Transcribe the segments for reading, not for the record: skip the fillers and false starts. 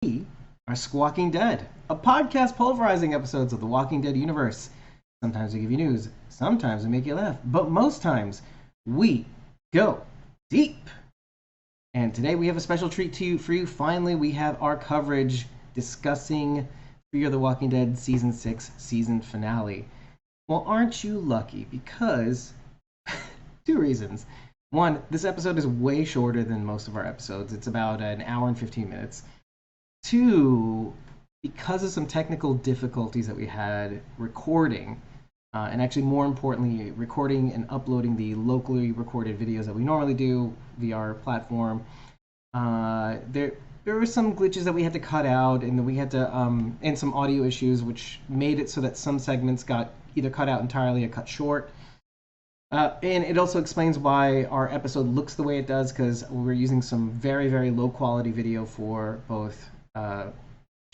We are Squawking Dead, a podcast pulverizing episodes of the Walking Dead universe. Sometimes we give you news, sometimes we make you laugh, but most times we go deep. And today we have a special treat for you. Finally, we have our coverage discussing Fear the Walking Dead Season 6 season finale. Well, aren't you lucky? Because two reasons. One, this episode is way shorter than most of our episodes. It's about an hour and 15 minutes. Two, because of some technical difficulties that we had recording, and actually more importantly, recording and uploading the locally recorded videos that we normally do via our platform, there were some glitches that we had to cut out, and we had to, and some audio issues, which made it so that some segments got either cut out entirely or cut short. And it also explains why our episode looks the way it does, because we're using some very, very low quality video for both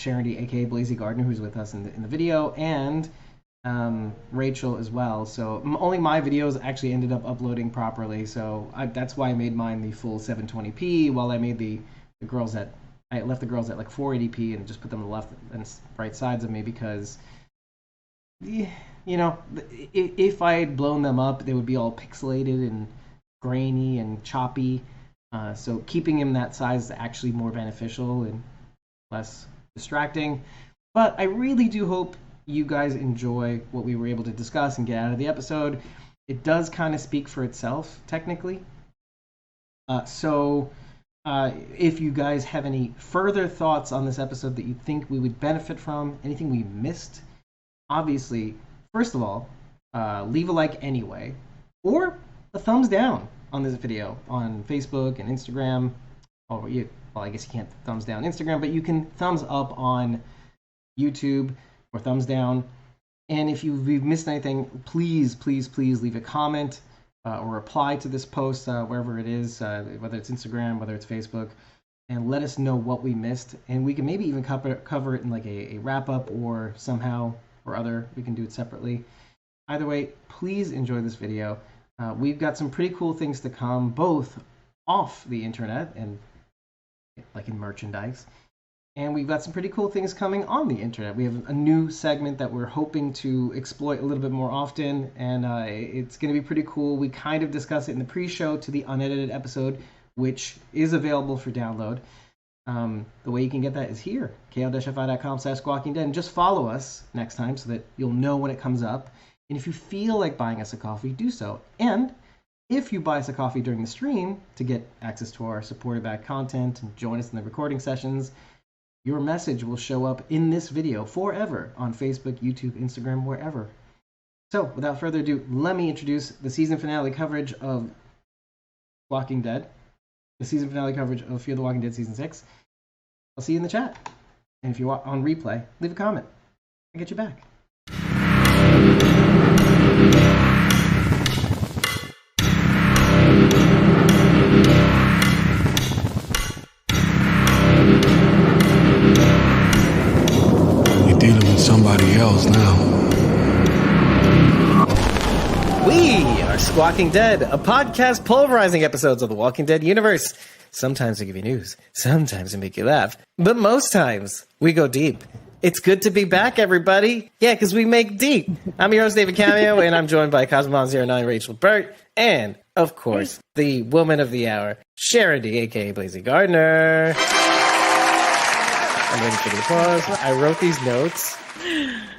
Charity, aka Blazy Gardner, who's with us in the video, and Rachel as well. So only my videos actually ended up uploading properly. So that's why I made mine the full 720p, while I made the girls at I left the girls at like 480p and just put them on the left and right sides of me, because you know, if I had blown them up, they would be all pixelated and grainy and choppy. So keeping them that size is actually more beneficial and less distracting. But I really do hope you guys enjoy what we were able to discuss and get out of the episode. It does kind of speak for itself, technically. So if you guys have any further thoughts on this episode that you think we would benefit from, anything we missed, obviously, first of all, leave a like anyway, or a thumbs down on this video on Facebook and Instagram. Well, I guess you can't thumbs down Instagram, but you can thumbs up on YouTube or thumbs down. And if you've missed anything, please, please, please leave a comment or reply to this post wherever it is, whether it's Instagram, whether it's Facebook, and let us know what we missed. And we can maybe even cover it in like a wrap-up, or somehow or other we can do it separately. Either way, please enjoy this video. We've got some pretty cool things to come, both off the internet and like in merchandise, and we've got some pretty cool things coming on the internet. We have a new segment that we're hoping to exploit a little bit more often, and it's going to be pretty cool. We kind of discuss it in the pre-show to the unedited episode, which is available for download. The way you can get that is here, ko-fi.com/squawkingdead, and just follow us next time so that you'll know when it comes up. And if you feel like buying us a coffee, do so. And if you buy us a coffee during the stream to get access to our supported back content and join us in the recording sessions, your message will show up in this video forever on Facebook, YouTube, Instagram, wherever. So without further ado, let me introduce the season finale coverage of Walking Dead, the season finale coverage of Fear the Walking Dead Season 6. I'll see you in the chat. And if you're on replay, leave a comment. I'll get you back. Somebody else now. We are Squawking Dead, a podcast pulverizing episodes of the Walking Dead universe. Sometimes we give you news, sometimes we make you laugh, but most times we go deep. It's good to be back, everybody. Yeah, because we make deep. I'm your host, David Cameo, and I'm joined by Cosmon09 Rachel Burt, and, of course, the woman of the hour, Charity, aka Blazy Gardner. I'm ready for the applause. I wrote these notes.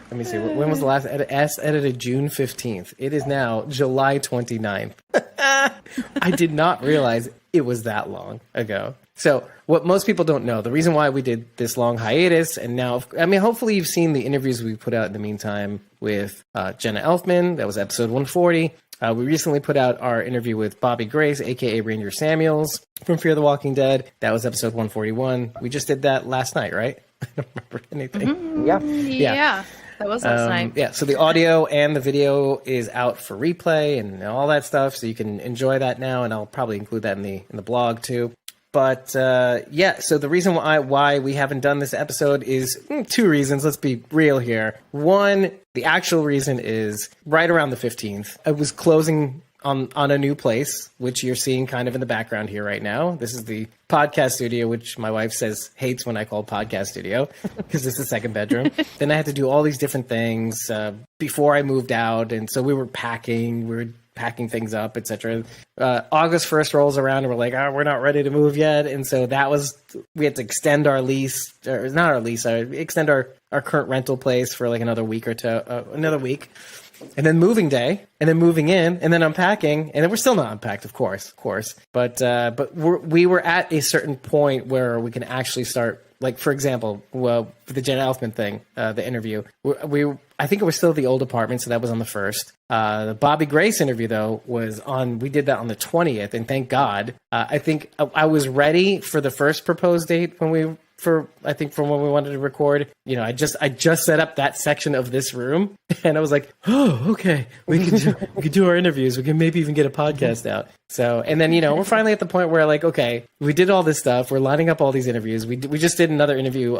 Let me see. When was the last edit? Edited June 15th. It is now July 29th. I did not realize it was that long ago. So what most people don't know, the reason why we did this long hiatus, and now, I mean, hopefully you've seen the interviews we put out in the meantime with Jenna Elfman. That was episode 140. We recently put out our interview with Bobby Grace, a.k.a. Ranger Samuels from Fear the Walking Dead. That was episode 141. We just did that last night, right? I don't remember anything. Mm-hmm. Yeah. That was last night. Yeah, so the audio and the video is out for replay and all that stuff, so you can enjoy that now, and I'll probably include that in the blog too. But yeah, so the reason why we haven't done this episode is two reasons. Let's be real here. One, the actual reason is right around the 15th. I was closing on a new place, which you're seeing kind of in the background here right now. This is the podcast studio, which my wife says hates when I call podcast studio because it's the second bedroom. Then I had to do all these different things before I moved out. And so we were packing things up, etc. August 1st rolls around and we're like, we're not ready to move yet. And so we had to extend our lease, or not our lease, extend our current rental place for like another week. And then moving day, and then moving in, and then unpacking, and then we're still not unpacked, of course. But we were at a certain point where we can actually start, like, for example, for the Jen Elfman thing, the interview, I think it was still the old apartment, so that was on the 1st. The Bobby Grace interview, though, we did that on the 20th, and thank God. I think I was ready for the first proposed date from when we wanted to record. I just set up that section of this room, and I was like, oh, okay, we can do our interviews. We can maybe even get a podcast out. So, and then, we're finally at the point where, like, okay, we did all this stuff. We're lining up all these interviews. We just did another interview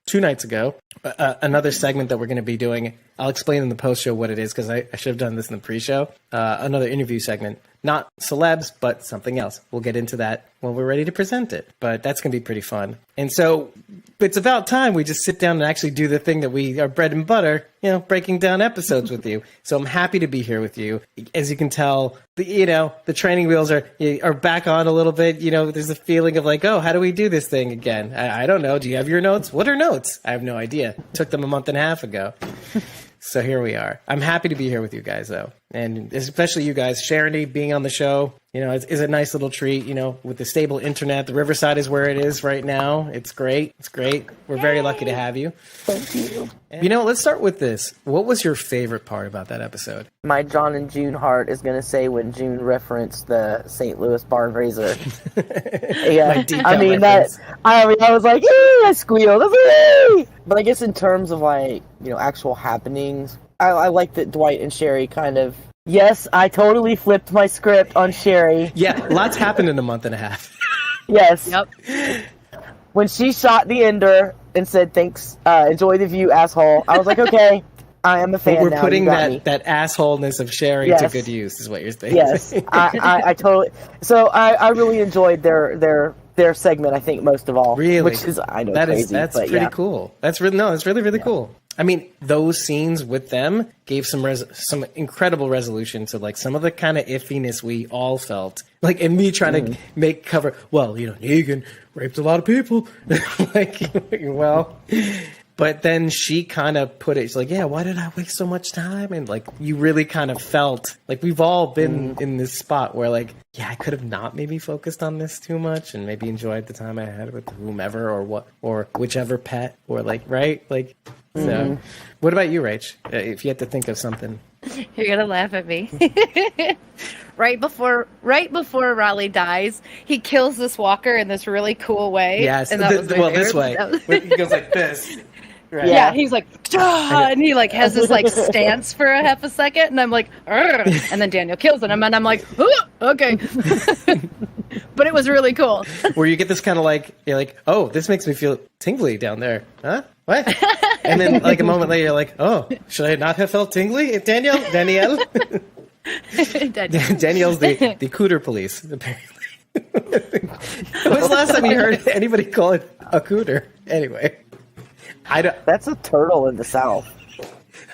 2 nights ago, another segment that we're going to be doing. I'll explain in the post show what it is, because I should have done this in the pre-show. Another interview segment. Not celebs, but something else. We'll get into that when we're ready to present it. But that's going to be pretty fun. And so it's about time we just sit down and actually do the thing that we are bread and butter, breaking down episodes with you. So I'm happy to be here with you. As you can tell, the training wheels are back on a little bit. There's a feeling of like, oh, how do we do this thing again? I don't know. Do you have your notes? What are notes? I have no idea. Took them a month and a half ago. So here we are. I'm happy to be here with you guys, though. And especially you guys. Sharon being on the show, is a nice little treat, with the stable internet. The Riverside is where it is right now. It's great. We're very lucky to have you. Thank you. Let's start with this. What was your favorite part about that episode? My John and June heart is going to say when June referenced the St. Louis Barn Raiser. Yeah. I was like, I squealed. But I guess in terms of like, actual happenings, I like that Dwight and Sherry kind of, yes, I totally flipped my script on Sherry. Yeah, lots happened in a month and a half. Yes. Yep. When she shot the ender and said, thanks, enjoy the view, asshole, I was like, okay, I am a fan now. We're putting that assholeness of Sherry to good use, is what you're saying. Yes, I totally. So I really enjoyed their segment. I think most of all, really, which is crazy. That's pretty cool. That's really cool. I mean, those scenes with them gave some incredible resolution to like some of the kind of iffiness we all felt. Like, and me trying to make cover. Well, Negan raped a lot of people. But then she kind of put it, she's like, yeah, why did I waste so much time? And like, you really kind of felt like we've all been in this spot where like, yeah, I could have not maybe focused on this too much and maybe enjoyed the time I had with whomever or whichever pet or like, right? Like, so what about you, Rach? If you had to think of something. You're going to laugh at me. Right before Raleigh dies, he kills this walker in this really cool way. Yes, and this way. He goes like this. Right. Yeah, he's like, and he like has this like stance for a half a second, and I'm like, and then Daniel kills him, and I'm like, okay. But it was really cool. Where you get this kind of like, you're like, oh, this makes me feel tingly down there. Huh? What? And then like a moment later, you're like, oh, should I not have felt tingly? Danielle? Danielle's the cooter police, apparently. When was the last time you heard anybody call it a cooter? Anyway. That's a turtle in the South.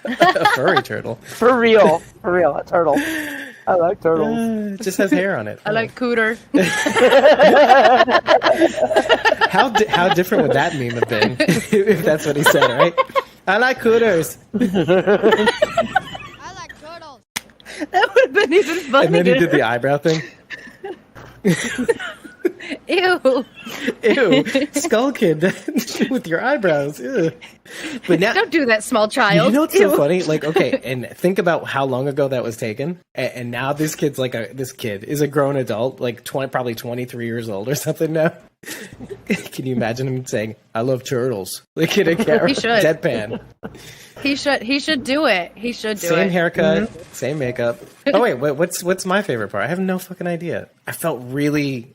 A furry turtle. For real, a turtle. I like turtles. It just has hair on it. I like cooter. How different would that meme have been if that's what he said, right? I like cooters. I like turtles. That would have been even funnier. And then he did the eyebrow thing. Ew. Skull Kid with your eyebrows. Ew. But now, don't do that, small child. You know what's so funny? Like, okay, and think about how long ago that was taken, and now this kid is a grown adult, like probably 23 years old or something now. Can you imagine him saying, "I love turtles"? Like in a camera, deadpan. He should do it. He should do it. Same haircut, same makeup. Oh wait, what's my favorite part? I have no fucking idea. I felt really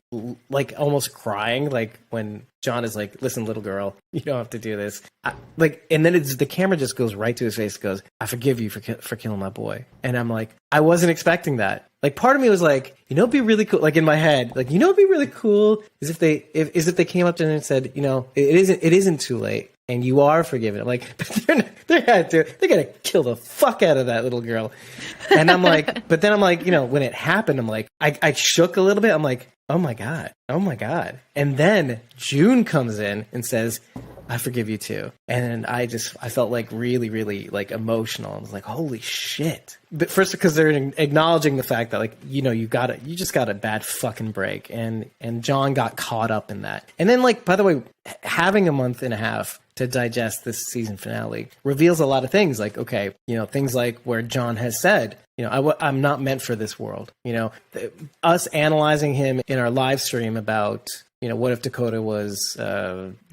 like almost crying, like when John is like, listen, little girl, you don't have to do this. And then the camera just goes right to his face. Goes, I forgive you for killing my boy. And I'm like, I wasn't expecting that. Like, part of me was like, it'd be really cool. Like in my head, like, it'd be really cool is if they came up to him and said, it isn't too late and you are forgiven. I'm like, but they're gonna kill the fuck out of that little girl. And I'm like, but then I'm like, when it happened, I'm like, I shook a little bit. I'm like, oh my God. And then June comes in and says, I forgive you too. And I felt like really, really like emotional. I was like, holy shit. But first, because they're acknowledging the fact that like, you just got a bad fucking break. And John got caught up in that. And then like, by the way, having a month and a half to digest this season finale reveals a lot of things. Like, okay, things like where John has said, I'm not meant for this world. Us analyzing him in our live stream about, what if Dakota was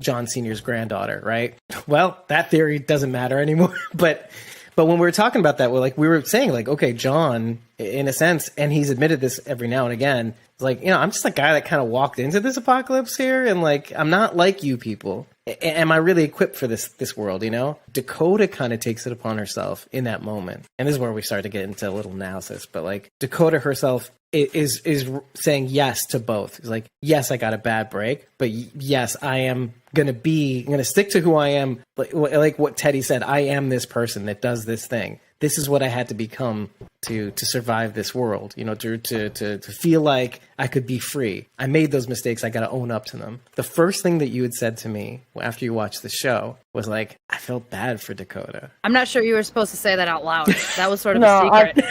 John Sr.'s granddaughter, right? Well, that theory doesn't matter anymore. But when we were talking about that, we were saying like, okay, John, in a sense, and he's admitted this every now and again, like, I'm just a guy that kind of walked into this apocalypse here, and like, I'm not like you people. Am I really equipped for this world, Dakota kind of takes it upon herself in that moment. And this is where we start to get into a little analysis. But like, Dakota herself is saying yes to both. It's like, yes, I got a bad break, but yes, I'm going to stick to who I am. Like what Teddy said, I am this person that does this thing. This is what I had to become to survive this world, to feel like I could be free. I made those mistakes. I got to own up to them. The first thing that you had said to me after you watched the show was like, I felt bad for Dakota. I'm not sure you were supposed to say that out loud. That was sort of a secret.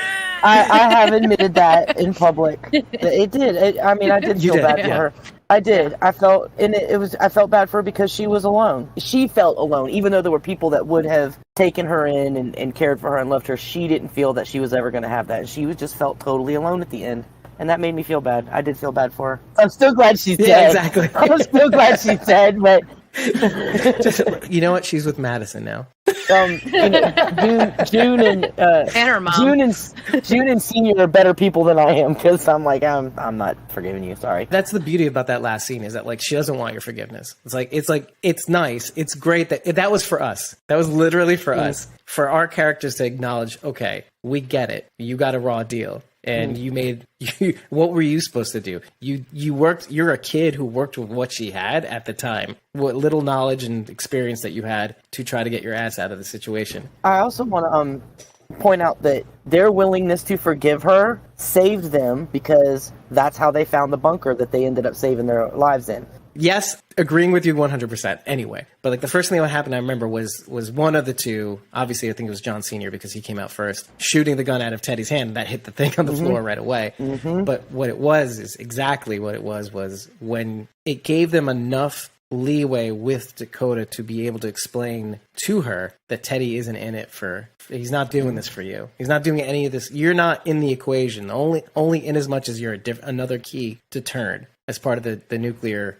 I have admitted that in public. It did. I did feel bad for her. I did. I felt, and I felt bad for her because she was alone. She felt alone, even though there were people that would have taken her in and cared for her and loved her. She didn't feel that she was ever going to have that. She just felt totally alone at the end. And that made me feel bad. I did feel bad for her. I'm still glad she's dead. Yeah, exactly. I'm still glad she's dead, but... You know what? She's with Madison now. June and her mom. June and Senior are better people than I am, because I'm like, I'm not forgiving you. Sorry. That's the beauty about that last scene, is that like she doesn't want your forgiveness. It's nice. It's great that was for us. That was literally for us, for our characters to acknowledge. Okay, we get it. You got a raw deal. And what were you supposed to do? You're a kid who worked with what she had at the time, what little knowledge and experience that you had to try to get your ass out of the situation. I also want to point out that their willingness to forgive her saved them, because that's how they found the bunker that they ended up saving their lives in. Yes, agreeing with you 100% anyway. But like the first thing that happened, I remember, was one of the two. Obviously, I think it was John Sr. because he came out first, shooting the gun out of Teddy's hand. That hit the thing on the floor right away. Mm-hmm. But what it was is exactly what it was when it gave them enough leeway with Dakota to be able to explain to her that Teddy isn't in it he's not doing this for you. He's not doing any of this. You're not in the equation. Only in as much as you're another key to turn as part of the nuclear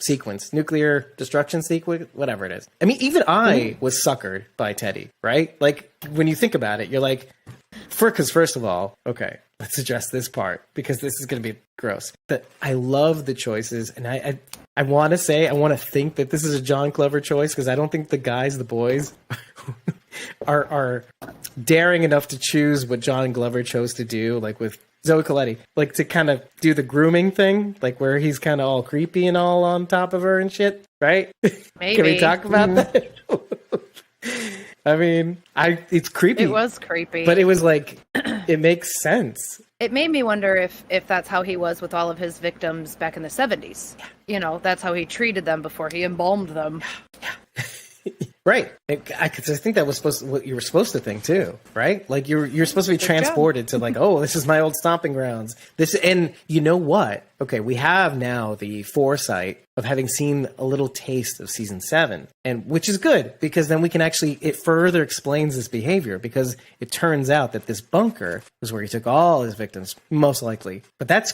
sequence, nuclear destruction sequence, whatever it is. I mean, even I was suckered by Teddy, right? Like, when you think about it, you're like, because first of all, okay, let's address this part, because this is going to be gross. That I love the choices, and I want to think that this is a John Glover choice, because I don't think the boys, are daring enough to choose what John Glover chose to do, like with Zoe Colletti, like to kind of do the grooming thing, like where he's kind of all creepy and all on top of her and shit, right? Maybe. Can we talk about that? I mean, it's creepy. It was creepy. But it was like, it makes sense. It made me wonder if that's how he was with all of his victims back in the 70s. That's how he treated them before he embalmed them. Right. I think that was what you were supposed to think too, right? Like you're supposed to be transported to like, oh, this is my old stomping grounds. And you know what? Okay, we have now the foresight of having seen a little taste of season 7, and which is good, because then we can it further explains this behavior, because it turns out that this bunker was where he took all his victims, most likely. But that's,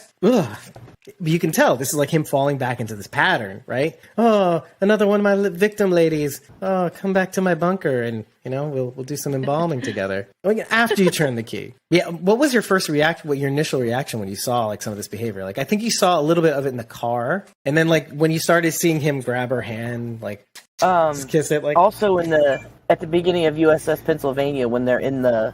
you can tell this is like him falling back into this pattern, right? Oh, another one of my victim ladies. Oh, come back to my bunker, and we'll do some embalming together. After you turn the key. Yeah. What was your first reaction? What your initial reaction when you saw like some of this behavior? Like, I think you saw a little bit of it in the car, and then like when you started seeing him grab her hand, like just kiss it, like also at the beginning of USS Pennsylvania when they're in there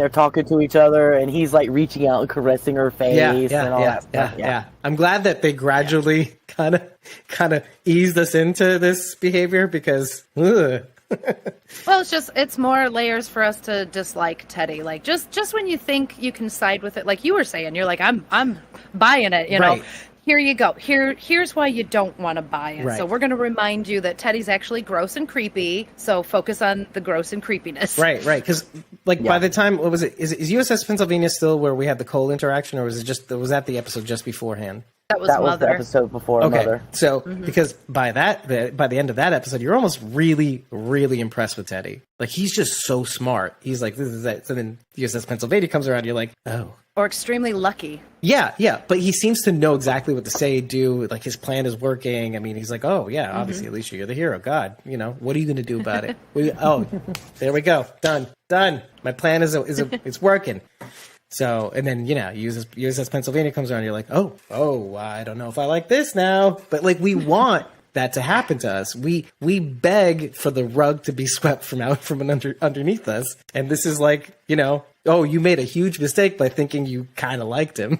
talking to each other, and he's like reaching out and caressing her face and all that stuff. Yeah. I'm glad that they gradually kind of eased us into this behavior because. Ugh. Well, it's more layers for us to dislike Teddy. Like just when you think you can side with it, like you were saying, you're like, I'm buying it, you know. Right. Here you go. Here's why you don't want to buy it. Right. So we're going to remind you that Teddy's actually gross and creepy. So focus on the gross and creepiness. Right. Because by the time, what was it? Is USS Pennsylvania still where we had the Cole interaction, or was that the episode just beforehand? That was the episode before Mother. So because by the end of that episode, you're almost really, really impressed with Teddy. Like he's just so smart. He's like, this is it. So then USS Pennsylvania comes around, you're like, oh. Or extremely lucky. Yeah. But he seems to know exactly what to say, do. Like his plan is working. I mean, he's like, oh yeah, obviously, Alicia, you're the hero. God, you know, what are you going to do about it? There we go. Done. My plan it's working. So, and then, USS Pennsylvania comes around, you're like, oh, I don't know if I like this now. But, like, we want that to happen to us. We beg for the rug to be swept from underneath us. And this is like, you made a huge mistake by thinking you kind of liked him.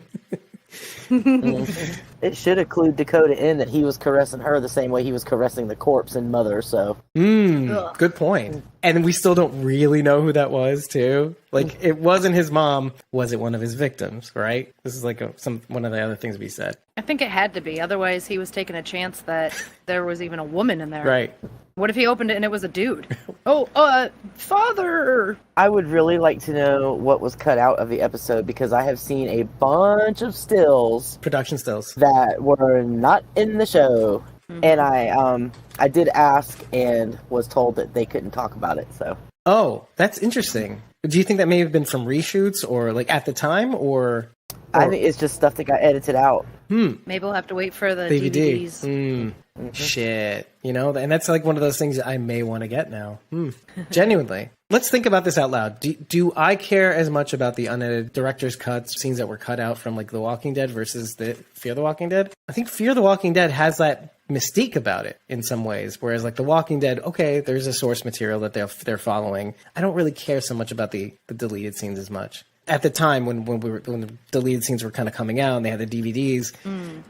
It should have clued Dakota in that he was caressing her the same way he was caressing the corpse in Mother, so. Good point. And we still don't really know who that was, too. Like, it wasn't his mom. Was it one of his victims, right? This is like one of the other things we said. I think it had to be. Otherwise, he was taking a chance that there was even a woman in there. Right. What if he opened it and it was a dude? Father! I would really like to know what was cut out of the episode because I have seen a bunch of stills. Production stills. That were not in the show. And I did ask and was told that they couldn't talk about it, so. Oh, that's interesting. Do you think that may have been from reshoots or like at the time or... I think it's just stuff that got edited out. Maybe we'll have to wait for the DVDs. Shit. And that's like one of those things I may want to get now. Genuinely. Let's think about this out loud. Do I care as much about the unedited director's cuts, scenes that were cut out from like The Walking Dead versus the Fear the Walking Dead? I think Fear the Walking Dead has that mystique about it in some ways, whereas like The Walking Dead, okay, there's a source material that they're following. I don't really care so much about the deleted scenes as much. At the time when the deleted scenes were kind of coming out and they had the DVDs,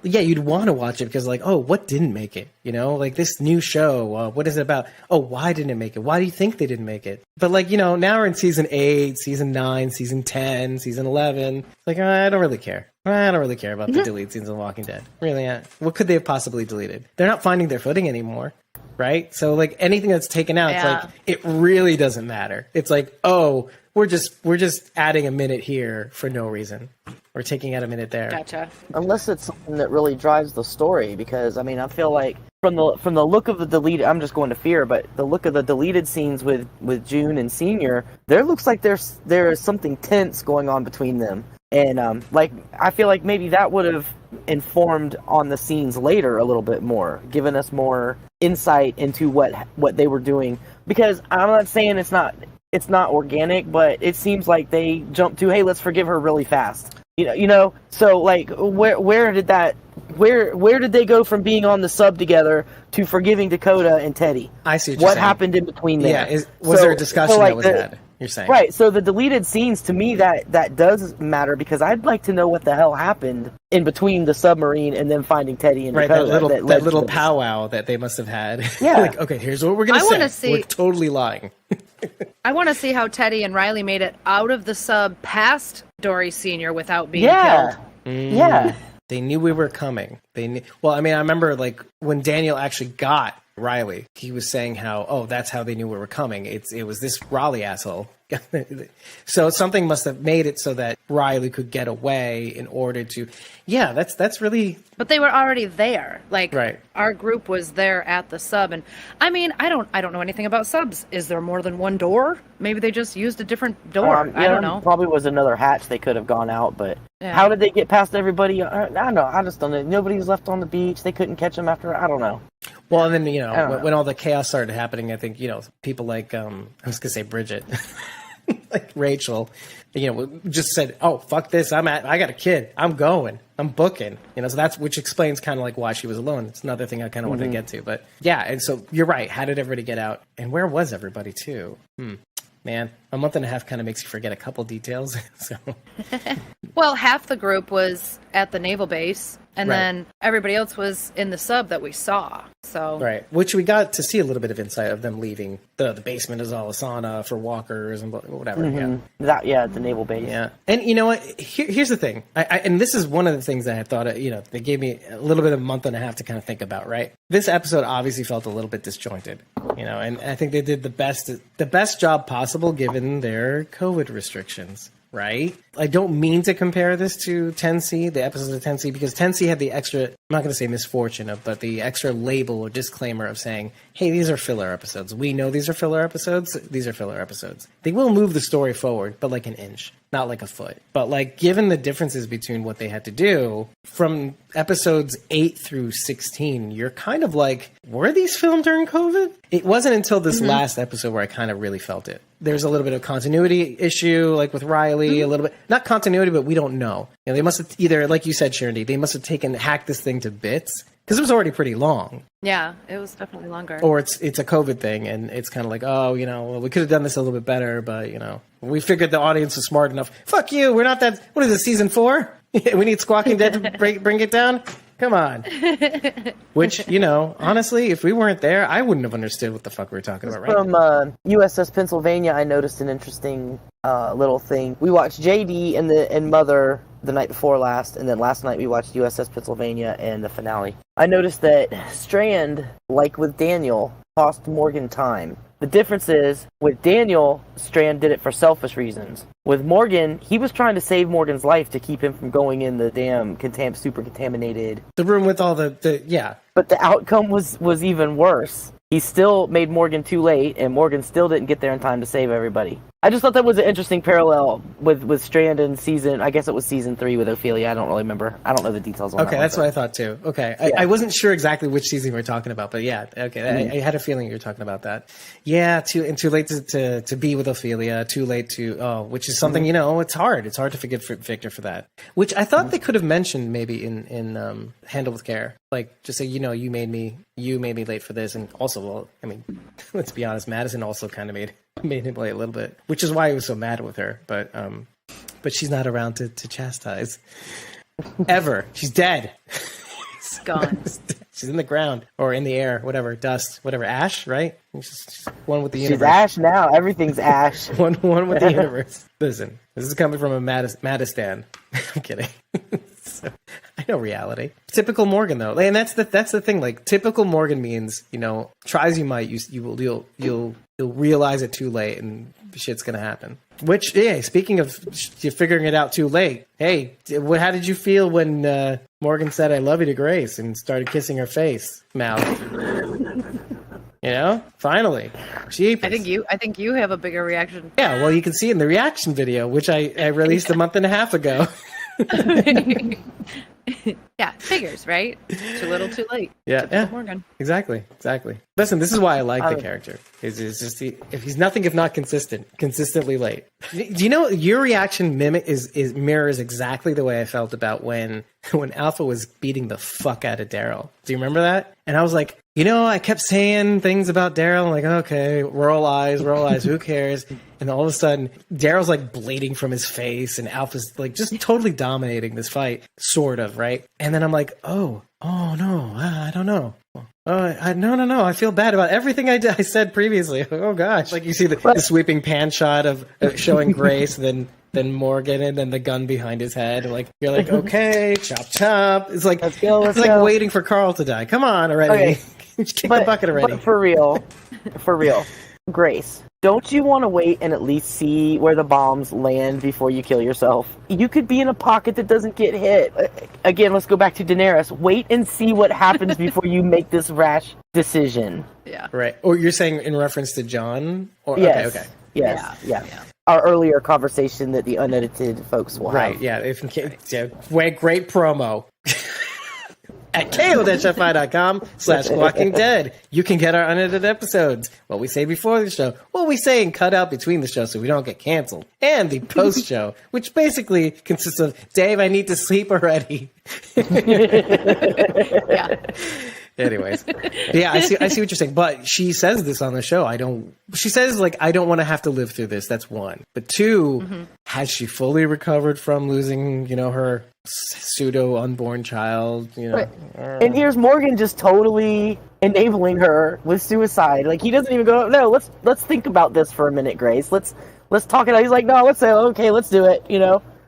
you'd want to watch it because like, oh, what didn't make it? Like this new show, what is it about? Oh, why didn't it make it? Why do you think they didn't make it? But like, now we're in season 8, season 9, season 10, season 11. It's like, I don't really care. I don't really care about the deleted scenes of The Walking Dead. Really, what could they have possibly deleted? They're not finding their footing anymore. Right? So like anything that's taken out, it's like, it really doesn't matter. It's like, oh, we're just adding a minute here for no reason. We're taking out a minute there. Gotcha. Unless it's something that really drives the story, because I mean, I feel like from the look of the deleted, I'm just going to Fear, but the look of the deleted scenes with June and Senior, there looks like there is something tense going on between them, and I feel like maybe that would have informed on the scenes later a little bit more, given us more insight into what they were doing. Because I'm not saying it's not organic, but it seems like they jumped to, hey, let's forgive her really fast. So like where did they go from being on the sub together to forgiving Dakota and Teddy? I see what happened in between them. Yeah, was there a discussion that was had? You're saying right. So the deleted scenes, to me, that does matter because I'd like to know what the hell happened in between the submarine and then finding Teddy and Dakota. That little powwow that they must have had. Yeah. Like, okay, here's what we're gonna say. We're totally lying. I want to see how Teddy and Riley made it out of the sub past Dory Sr. without being killed. Yeah. They knew we were coming. Well, I mean, I remember like when Daniel actually got Riley, he was saying how, that's how they knew we were coming. It was this Raleigh asshole. So something must have made it so that Riley could get away in order to, that's really. But they were already there. Like, right. Our group was there at the sub, and I mean, I don't know anything about subs. Is there more than one door? Maybe they just used a different door. I don't know. Probably was another hatch they could have gone out, but how did they get past everybody? I don't know. I just don't know. Nobody was left on the beach. They couldn't catch them after. I don't know. Well, and then when all the chaos started happening, I think people like I was gonna say Bridget. Like Rachel, just said, "Oh, fuck this! I got a kid. I'm going." I'm booking. You know, so that's which explains kind of like why she was alone. It's another thing I kind of wanted to get to, but yeah. And so you're right. How did everybody get out? And where was everybody too? Man, a month and a half kind of makes you forget a couple details. So, well, half the group was at the naval base, and Right. then everybody else was in the sub that we saw. So, right, which we got to see a little bit of insight of them leaving the basement is all a sauna for walkers and whatever. Yeah, The naval base. Yeah, and you know what? Here's the thing, and this is one of the things that I thought, they gave me a little bit of a month and a half to kind of think about. Right, this episode obviously felt a little bit disjointed, and I think they did the best job possible given their COVID restrictions. Right? I don't mean to compare this to 10C, the episodes of 10C, because 10C had the extra, I'm not going to say misfortune but the extra label or disclaimer of saying, hey, these are filler episodes. We know these are filler episodes. These are filler episodes. They will move the story forward, but like an inch, not like a foot. But like, given the differences between what they had to do from episodes 8 through 16, you're kind of like, were these filmed during COVID? It wasn't until this last episode where I kind of really felt it. There's a little bit of continuity issue, like with Riley, a little bit, not continuity, but we don't know. They must have either, like you said, Sharon D, they must have hacked this thing to bits because it was already pretty long. yeah, it was definitely longer. Or it's a COVID thing, and it's kind of like, well, we could have done this a little bit better, but, we figured the audience was smart enough. Fuck you, we're not that, what is it, season 4? We need Squawking Dead to bring it down? Come on. Which, honestly, if we weren't there, I wouldn't have understood what the fuck we were talking about, right? From USS Pennsylvania, I noticed an interesting little thing. We watched JD and Mother the night before last, and then last night we watched USS Pennsylvania and the finale. I noticed that Strand, like with Daniel, cost Morgan time. The difference is, with Daniel, Strand did it for selfish reasons. With Morgan, he was trying to save Morgan's life to keep him from going in the damn super contaminated... The room with all the yeah. But the outcome was even worse. He still made Morgan too late, and Morgan still didn't get there in time to save everybody. I just thought that was an interesting parallel with Strand in I guess it was season 3 with Ophelia. I don't really remember. I don't know the details on that. Okay, that's what I thought too. Okay. Yeah. I wasn't sure exactly which season we were talking about, but yeah, okay. I had a feeling you were talking about that. Yeah, too late to be with Ophelia, too late to, which is something, it's hard. It's hard to forgive Victor for that. Which I thought they could have mentioned maybe in Handle with Care. Like, just say, you made me late for this. And also, well, I mean, let's be honest, Madison also kind of made him late a little bit, which is why he was so mad with her. But she's not around to chastise. Ever. She's dead. Gone. She's in the ground or in the air, whatever, dust, whatever, ash, right? She's one with the universe. She's ash now. Everything's ash. one with the universe. Listen, this is coming from a Madistan. I'm kidding. So, I know reality. Typical Morgan, though, and that's the thing. Like, typical Morgan means, try as you might, you'll realize it too late, and shit's gonna happen. Which, yeah, speaking of figuring it out too late, hey, how did you feel when Morgan said "I love you" to Grace and started kissing her face, mouth? Finally, jeepers. I think you have a bigger reaction. Yeah, well, you can see in the reaction video, which I released a month and a half ago. Yeah, figures, right? Too little, too late. Yeah, Morgan. Exactly. Listen, this is why I like the character. Is just if he's nothing if not consistently late. Do you know your reaction mirrors exactly the way I felt about when Alpha was beating the fuck out of Daryl. Do you remember that? And I was like, I kept saying things about Daryl. I'm like, okay, roll eyes, who cares? And all of a sudden, Daryl's like bleeding from his face, and Alpha's like just totally dominating this fight, sort of, right? And then I'm like, oh no, I don't know. No, I feel bad about everything I said previously. Oh gosh, like you see the sweeping pan shot of showing Grace, and then Morgan, and then the gun behind his head. Like you're like, okay, chop. It's like let's go. Waiting for Carl to die. Come on already. Okay. Kick the bucket already. But for real, Grace, don't you want to wait and at least see where the bombs land before you kill yourself? You could be in a pocket that doesn't get hit. Again, let's go back to Daenerys. Wait and see what happens before you make this rash decision. Yeah. Right. Or you're saying in reference to John? Or yes. Okay. Yes. Yeah. Our earlier conversation that the unedited folks will have. Right. Yeah. Great promo. at ko-fi.com/Walking Dead. You can get our unedited episodes. What we say before the show, what we say and cut out between the show so we don't get canceled. And the post show, which basically consists of, Dave, I need to sleep already. Yeah. Anyways, yeah, I see what you're saying. But she says this on the show. She says, like, I don't want to have to live through this. That's one. But two, has she fully recovered from losing, her pseudo unborn child? Right. And here's Morgan just totally enabling her with suicide. Like, he doesn't even go, no, let's think about this for a minute, Grace. Let's talk it out. He's like, no, let's say, okay, let's do it.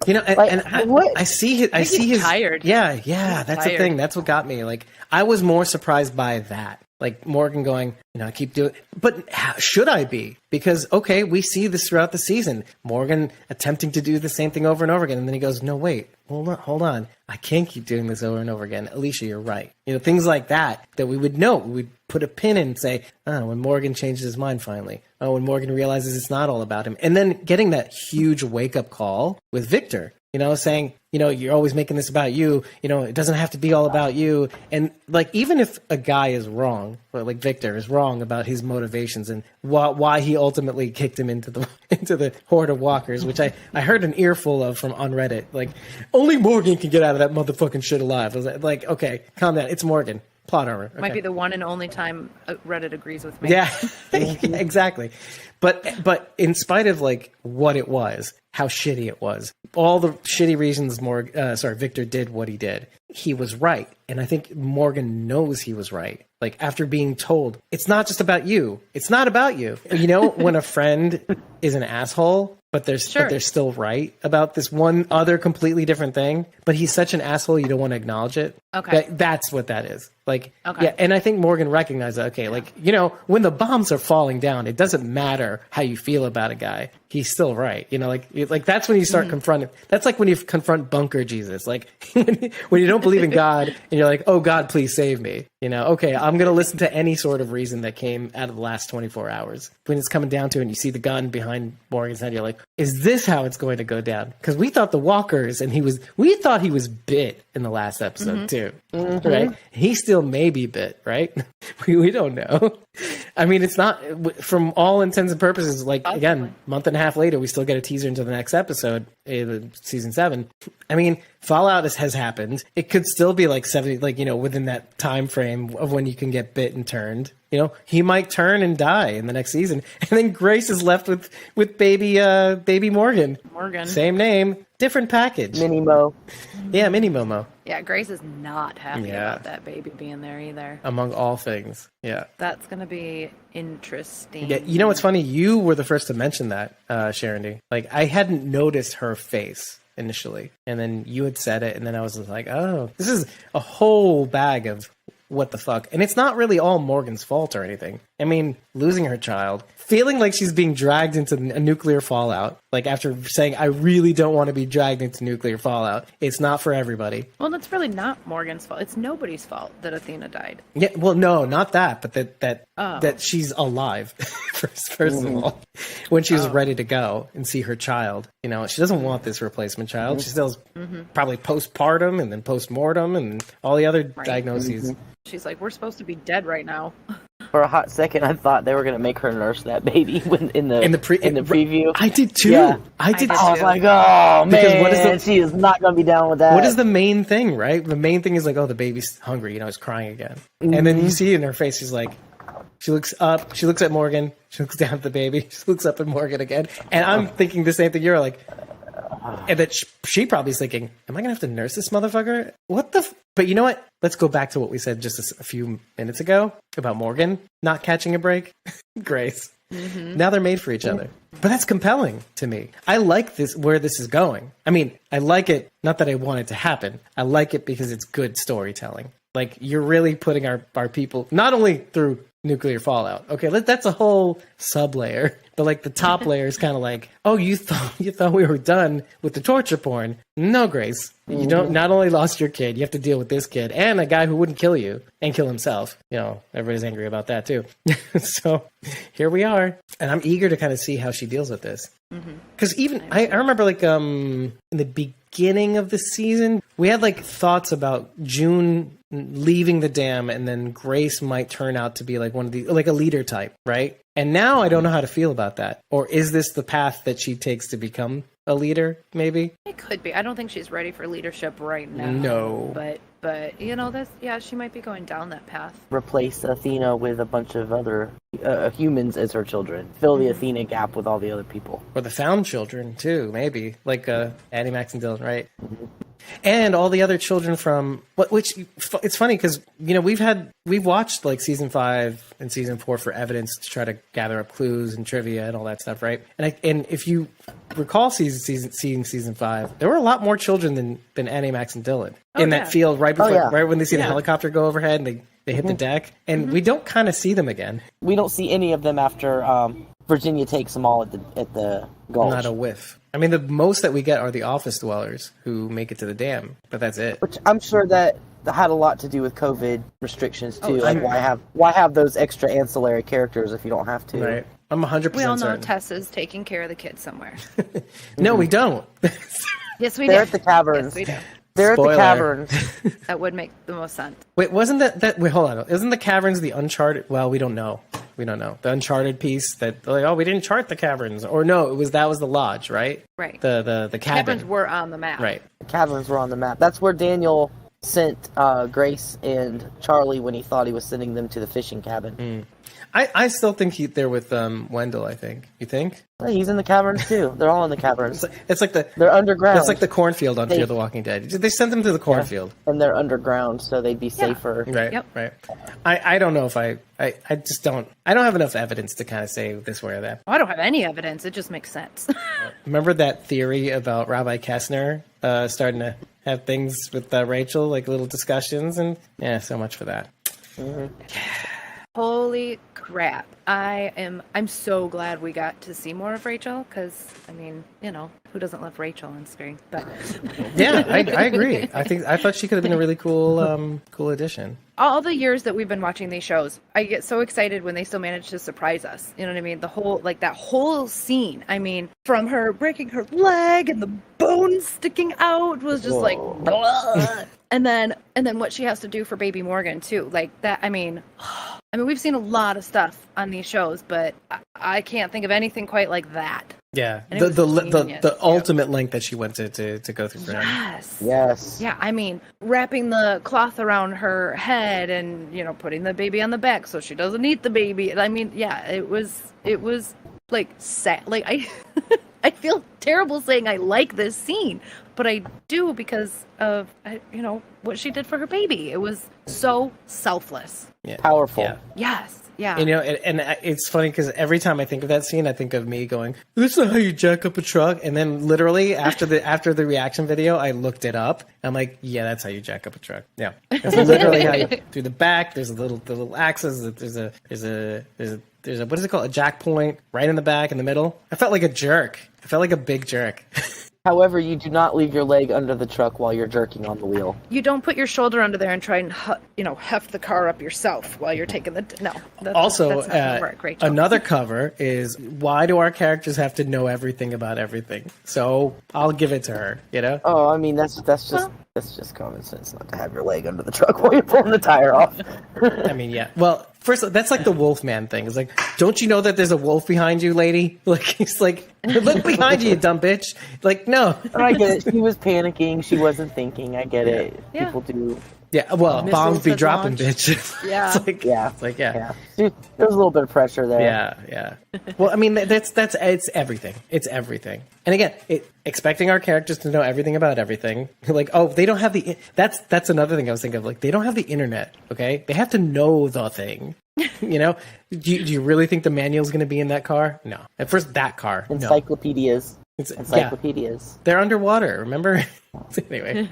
I see his tired. Yeah, that's the thing. That's what got me. Like, I was more surprised by that. Like, Morgan going, I keep doing, but should I be? Because, okay, we see this throughout the season. Morgan attempting to do the same thing over and over again. And then he goes, no, wait, hold on. I can't keep doing this over and over again. Alicia, you're right. Things like that we would know. We would put a pin in and say, when Morgan changes his mind finally. When Morgan realizes it's not all about him. And then getting that huge wake-up call with Victor, saying, you're always making this about you. It doesn't have to be all about you. And, like, even if a guy is wrong, or like Victor is wrong about his motivations and why he ultimately kicked him into the horde of walkers, which I heard an earful of on Reddit. Like, only Morgan can get out of that motherfucking shit alive. I was like, okay, calm down. It's Morgan. Plot armor. Okay. Might be the one and only time Reddit agrees with me. Yeah, exactly. But in spite of, like, what it was, how shitty it was, all the shitty reasons Victor did what he did, he was right. And I think Morgan knows he was right. Like, after being told, it's not just about you. It's not about you. When a friend is an asshole, but they're still right about this one other completely different thing, but he's such an asshole you don't want to acknowledge it. Okay. That's what that is. Like, okay. Yeah, and I think Morgan recognized that, okay, like, when the bombs are falling down, it doesn't matter how you feel about a guy. He's still right. Like that's when you start confronting. That's like when you confront bunker Jesus. Like, when you don't believe in God and you're like, oh, God, please save me. Okay, I'm going to listen to any sort of reason that came out of the last 24 hours. When it's coming down to it and you see the gun behind Morgan's head, you're like, is this how it's going to go down? Because we thought the walkers, and we thought he was bit in the last episode too. Right? He still may be bit, right? we don't know. I mean, it's not, from all intents and purposes, like, again, month and a half later, we still get a teaser into the next episode, season 7. I mean, Fallout has happened. It could still be like 70, like, within that time frame of when you can get bit and turned. He might turn and die in the next season. And then Grace is left with baby Morgan. Same name, different package. Mini Mo. Yeah, Mini Momo. Yeah, Grace is not happy about that baby being there either. Among all things. Yeah. That's going to be interesting. Yeah, what's funny? You were the first to mention that, Sharon D. Like, I hadn't noticed her face initially. And then you had said it, and then I was like, oh, this is a whole bag of what the fuck. And it's not really all Morgan's fault or anything. I mean, losing her child, feeling like she's being dragged into a nuclear fallout, like after saying, I really don't want to be dragged into nuclear fallout. It's not for everybody. Well, that's really not Morgan's fault. It's nobody's fault that Athena died. Yeah, well, no, not that, but that she's alive, first of all, when she was ready to go and see her child. She doesn't want this replacement child. She still's probably postpartum and then postmortem and all the other diagnoses. She's like, we're supposed to be dead right now. For a hot second, I thought they were going to make her nurse that baby in the preview. I did too. Yeah. I did too. I was like, oh, man, she is not going to be down with that. What is the main thing, right? The main thing is like, oh, the baby's hungry. He's crying again. And then you see in her face, she's like, she looks up, she looks at Morgan, she looks down at the baby, she looks up at Morgan again. And I'm thinking the same thing. You're like, and that she probably is thinking, am I going to have to nurse this motherfucker? What the But you know what? Let's go back to what we said just a few minutes ago about Morgan not catching a break. Grace. Now they're made for each other. But that's compelling to me. I like this, where this is going. I mean, I like it, not that I want it to happen. I like it because it's good storytelling. Like, you're really putting our people, not only through nuclear fallout. Okay, that's a whole sub-layer. But, like, the top layer is kind of like, oh, you thought we were done with the torture porn. No, Grace. You not only lost your kid, you have to deal with this kid and a guy who wouldn't kill you and kill himself. Everybody's angry about that too. So here we are. And I'm eager to kind of see how she deals with this. Because even I remember, like, in the beginning of the season, we had, like, thoughts about June leaving the dam, and then Grace might turn out to be like one of the like a leader type, right? And now I don't know how to feel about that. Or is this the path that she takes to become a leader? Maybe it could be. I don't think she's ready for leadership right now. No, but you know, she might be going down that path. Replace Athena with a bunch of other humans as her children. Fill the Athena gap with all the other people. Or the found children too, maybe like Annie, Max, and Dylan, right? And all the other children from which it's funny because we've watched like season 5 and season 4 for evidence to try to gather up clues and trivia and all that stuff, right? And if you recall season 5, there were a lot more children than Annie, Max, and Dylan in that field right before right when they see the helicopter go overhead and they hit the deck, and we don't kind of see them again. We don't see any of them after Virginia takes them all at the gulch. Not a whiff. I mean, the most that we get are the office dwellers who make it to the dam, but that's it. Which I'm sure that had a lot to do with COVID restrictions too. Why have those extra ancillary characters if you don't have to? Right. I'm 100% We all know certain. Tessa's taking care of the kids somewhere. No, we don't. Yes, we do. They're at the caverns. Yes, we do. They're Spoiler. at the caverns. That would make the most sense. Wait, wasn't that? Wait, hold on. Isn't the caverns the Uncharted? Well, we don't know. We don't know the Uncharted piece that like, we didn't chart the caverns, or no, that was the lodge, right? Right. The cabin. Caverns were on the map. Right. The caverns were on the map. That's where Daniel sent Grace and Charlie when he thought he was sending them to the fishing cabin. I still think they're with Wendell. I think. You think? Well, he's in the caverns too. They're all in the caverns. It's like they're underground. It's like the cornfield on Fear the Walking Dead. They sent them to the cornfield, and they're underground, so they'd be safer. Right. Yep. Right. I don't know if I just don't. I don't have enough evidence to kind of say this way or that. I don't have any evidence. It just makes sense. Remember that theory about Rabbi Kessner starting to have things with Rachel, like little discussions, and so much for that. Mm-hmm. Holy crap. I'm so glad we got to see more of Rachel, because, I mean, who doesn't love Rachel on screen? But yeah, I agree. I thought she could have been a really cool addition. All the years that we've been watching these shows, I get so excited when they still manage to surprise us. You know what I mean? That whole scene, I mean, from her breaking her leg and the bones sticking out was just like, blah. And then what she has to do for baby Morgan too. Like that, I mean, we've seen a lot of stuff on these shows, but I can't think of anything quite like that. Yeah, the ultimate length that she went to go through for him. Yes. Yeah, I mean, wrapping the cloth around her head and putting the baby on the back so she doesn't eat the baby. I mean, yeah, it was like sad. Like I feel terrible saying I like this scene, but I do because of what she did for her baby. It was so selfless. Yeah. Powerful. Yeah. Yes. Yeah. And it's funny because every time I think of that scene, I think of me going, "This is how you jack up a truck." And then literally after the reaction video, I looked it up. I'm like, "Yeah, that's how you jack up a truck." Yeah, it's literally how you through the back. There's the little axis. There's a what is it called? A jack point right in the back in the middle. I felt like a jerk. I felt like a big jerk. However, you do not leave your leg under the truck while you're jerking on the wheel. You don't put your shoulder under there and try and heft the car up yourself while you're taking the that's not gonna work, Rachel. Another cover is why do our characters have to know everything about everything? So I'll give it to her. Oh, I mean that's just common sense not to have your leg under the truck while you're pulling the tire off. I mean, yeah. Well, first, that's like the Wolfman thing. It's like, don't you know that there's a wolf behind you, lady? Like, he's like, look behind you, you dumb bitch. Like, no. I get it. She was panicking. She wasn't thinking. I get it. Yeah. People do. Yeah, well, bombs be dropping, bitch. Yeah. It's like, yeah. Dude, there's a little bit of pressure there. Yeah. Well, I mean, it's everything. It's everything. And again, expecting our characters to know everything about everything. Like, oh, they don't have that's another thing I was thinking of. Like, they don't have the internet, okay? They have to know the thing. Do you really think the manual's going to be in that car? No. At first, that car. Encyclopedias. No. Encyclopedias. They're underwater, remember? Anyway.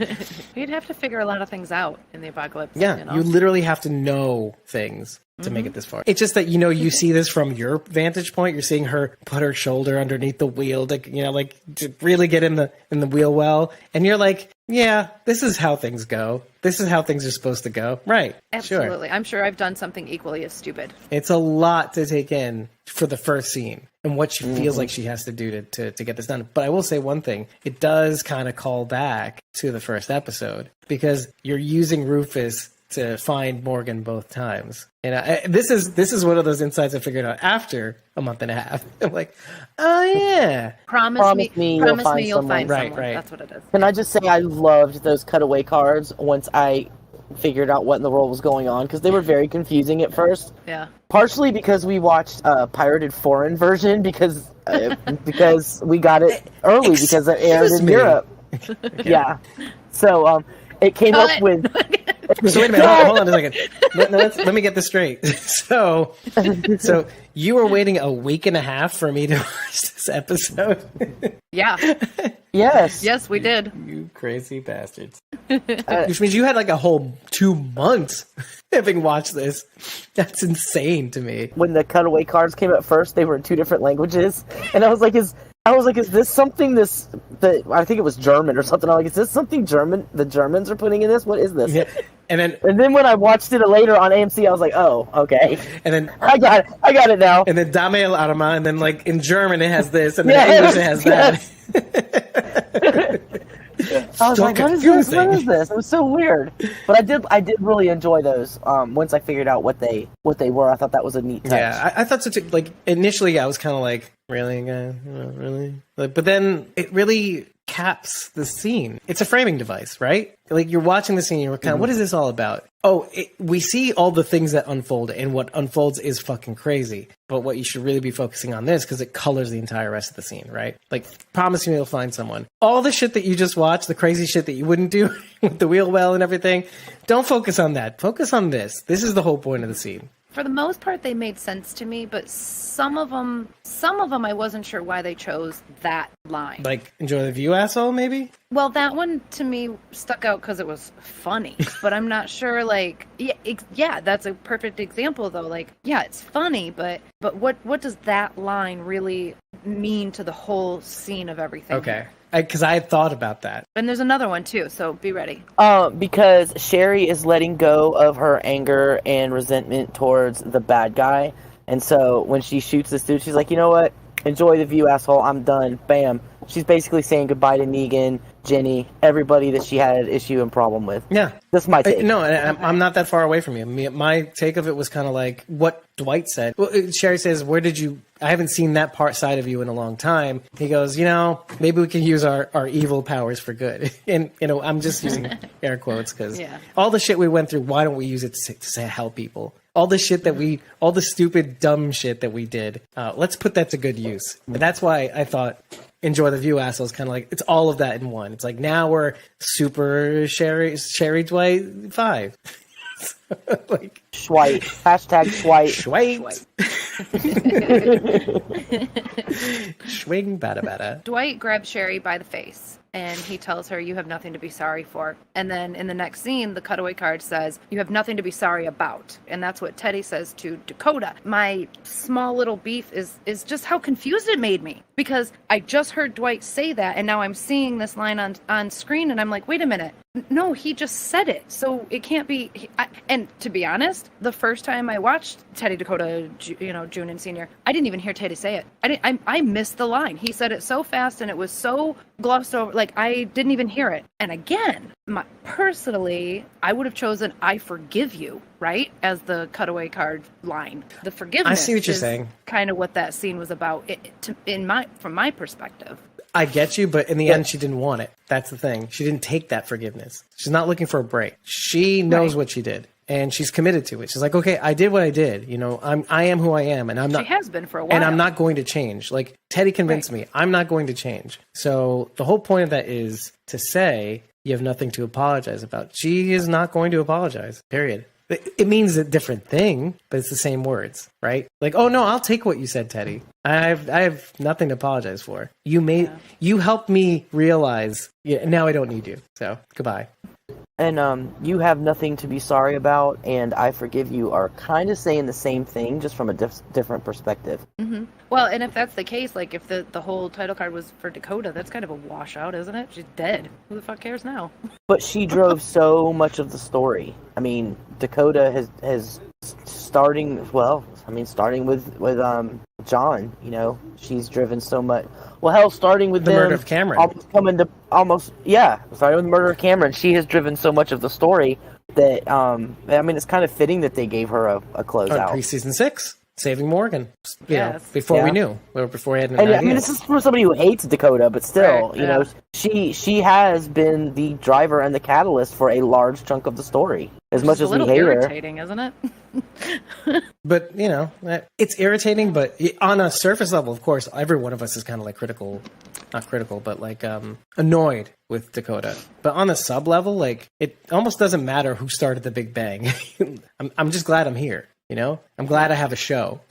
You'd have to figure a lot of things out in the apocalypse. Yeah, you literally have to know things to make it this far. It's just that, you see this from your vantage point. You're seeing her put her shoulder underneath the wheel to really get in the wheel well. And you're like, yeah, this is how things go. This is how things are supposed to go. Right. Absolutely. Sure. I'm sure I've done something equally as stupid. It's a lot to take in for the first scene and what she feels like she has to do to get this done. But I will say one thing. It does kind of call back to the first episode because you're using Rufus to find Morgan both times. And this is one of those insights I figured out after a month and a half. I'm like, oh yeah. Promise me you'll find someone. Right. That's what it is. Can I just say I loved those cutaway cards once I figured out what in the world was going on, because they were very confusing at first. Yeah. Partially because we watched a pirated foreign version because we got it early because it aired in Europe. Okay. Yeah. So it came up with. So wait a minute, hold on a second. Let me get this straight. So you were waiting a week and a half for me to watch this episode? Yeah. Yes. Yes, we did. You crazy bastards. Which means you had like a whole 2 months having watched this. That's insane to me. When the cutaway cards came at first, they were in 2 different languages, and I was like, is this something that I think it was German or something? I'm like, is this something German? The Germans are putting in this? What is this? Yeah. And then when I watched it later on AMC, I was like, oh, okay. And then I got it now. And then Dame el Arma, and then like in German it has this, and then in English it has that. I was like, what is this? What is this? It was so weird. But I did really enjoy those. Once I figured out what they were, I thought that was a neat touch. Yeah, I thought initially I was kind of like, really, guys, really? But then it really caps the scene. It's a framing device, right? Like you're watching the scene, you're kind of, what is this all about? Oh, we see all the things that unfold, and what unfolds is fucking crazy. But what you should really be focusing on this, because it colors the entire rest of the scene, right? Like, promise me you'll find someone. All the shit that you just watched, the crazy shit that you wouldn't do with the wheel well and everything, don't focus on that. Focus on this. This is the whole point of the scene. For the most part, they made sense to me, but some of them, I wasn't sure why they chose that line. Like, enjoy the view, asshole, maybe? Well, that one to me stuck out because it was funny, but I'm not sure. Like, yeah, that's a perfect example, though. Like, yeah, it's funny, but what does that line really mean to the whole scene of everything? Okay. Because I had thought about that. And there's another one, too, so be ready. Because Sherry is letting go of her anger and resentment towards the bad guy. And so when she shoots this dude, she's like, you know what? Enjoy the view, asshole. I'm done. Bam. She's basically saying goodbye to Negan, Jenny, everybody that she had an issue and problem with. Yeah. That's my take. No, I'm not that far away from you. My take of it was kind of like what Dwight said. Well, Sherry says, I haven't seen that side of you in a long time. He goes, maybe we can use our evil powers for good. And, I'm just using air quotes because all the shit we went through, why don't we use it to help people? All the shit all the stupid, dumb shit that we did, let's put that to good use. And that's why I thought enjoy the view, assholes, kind of like, it's all of that in one. It's like, now we're super Sherry Dwight 5. Like Schwite. Hashtag Schwite. Swing bada bada. Dwight grabs Sherry by the face and he tells her, you have nothing to be sorry for. And then in the next scene, the cutaway card says, you have nothing to be sorry about. And that's what Teddy says to Dakota. My small little beef is just how confused it made me, because I just heard Dwight say that, and now I'm seeing this line on screen, and I'm like, wait a minute. No, he just said it. So it can't be. And to be honest, the first time I watched Teddy, Dakota, June and Senior, I didn't even hear Teddy say it. I missed the line. He said it so fast and it was so glossed over. Like, I didn't even hear it. And again, personally, I would have chosen "I forgive you," right, as the cutaway card line. The forgiveness. I see what you're saying. Kind of what that scene was about, from my perspective. I get you, but in the end, she didn't want it. That's the thing. She didn't take that forgiveness. She's not looking for a break. She knows what she did, and she's committed to it. She's like, okay, I did what I did. I am who I am, and I'm not. She has been for a while, and I'm not going to change. Like Teddy convinced me, I'm not going to change. So the whole point of that is to say you have nothing to apologize about. She is not going to apologize. Period. It means a different thing, but it's the same words, right? Like, oh no, I'll take what you said, Teddy. I have nothing to apologize for. You helped me realize. Now I don't need you. So goodbye. And you have nothing to be sorry about, and I forgive you are kind of saying the same thing, just from a different perspective. Mm-hmm. Well, and if that's the case, like if the whole title card was for Dakota, that's kind of a washout, isn't it? She's dead. Who the fuck cares now? But she drove so much of the story. I mean, Dakota has starting with John. She's driven so much. Well, hell, starting with the murder of Cameron. Starting with the murder of Cameron, she has driven so much of the story that I mean, it's kind of fitting that they gave her a closeout. Pre-season 6, saving Morgan. Yes. Before we knew, or before he had an And idea. I mean, this is for somebody who hates Dakota, but still, you know, she has been the driver and the catalyst for a large chunk of the story. As much as we hate her, irritating, isn't it? But you know, it's irritating. But on a surface level, of course, every one of us is kind of like critical, not critical, but like annoyed with Dakota. But on a sub level, like it almost doesn't matter who started the Big Bang. I'm just glad I'm here. You know, I'm glad I have a show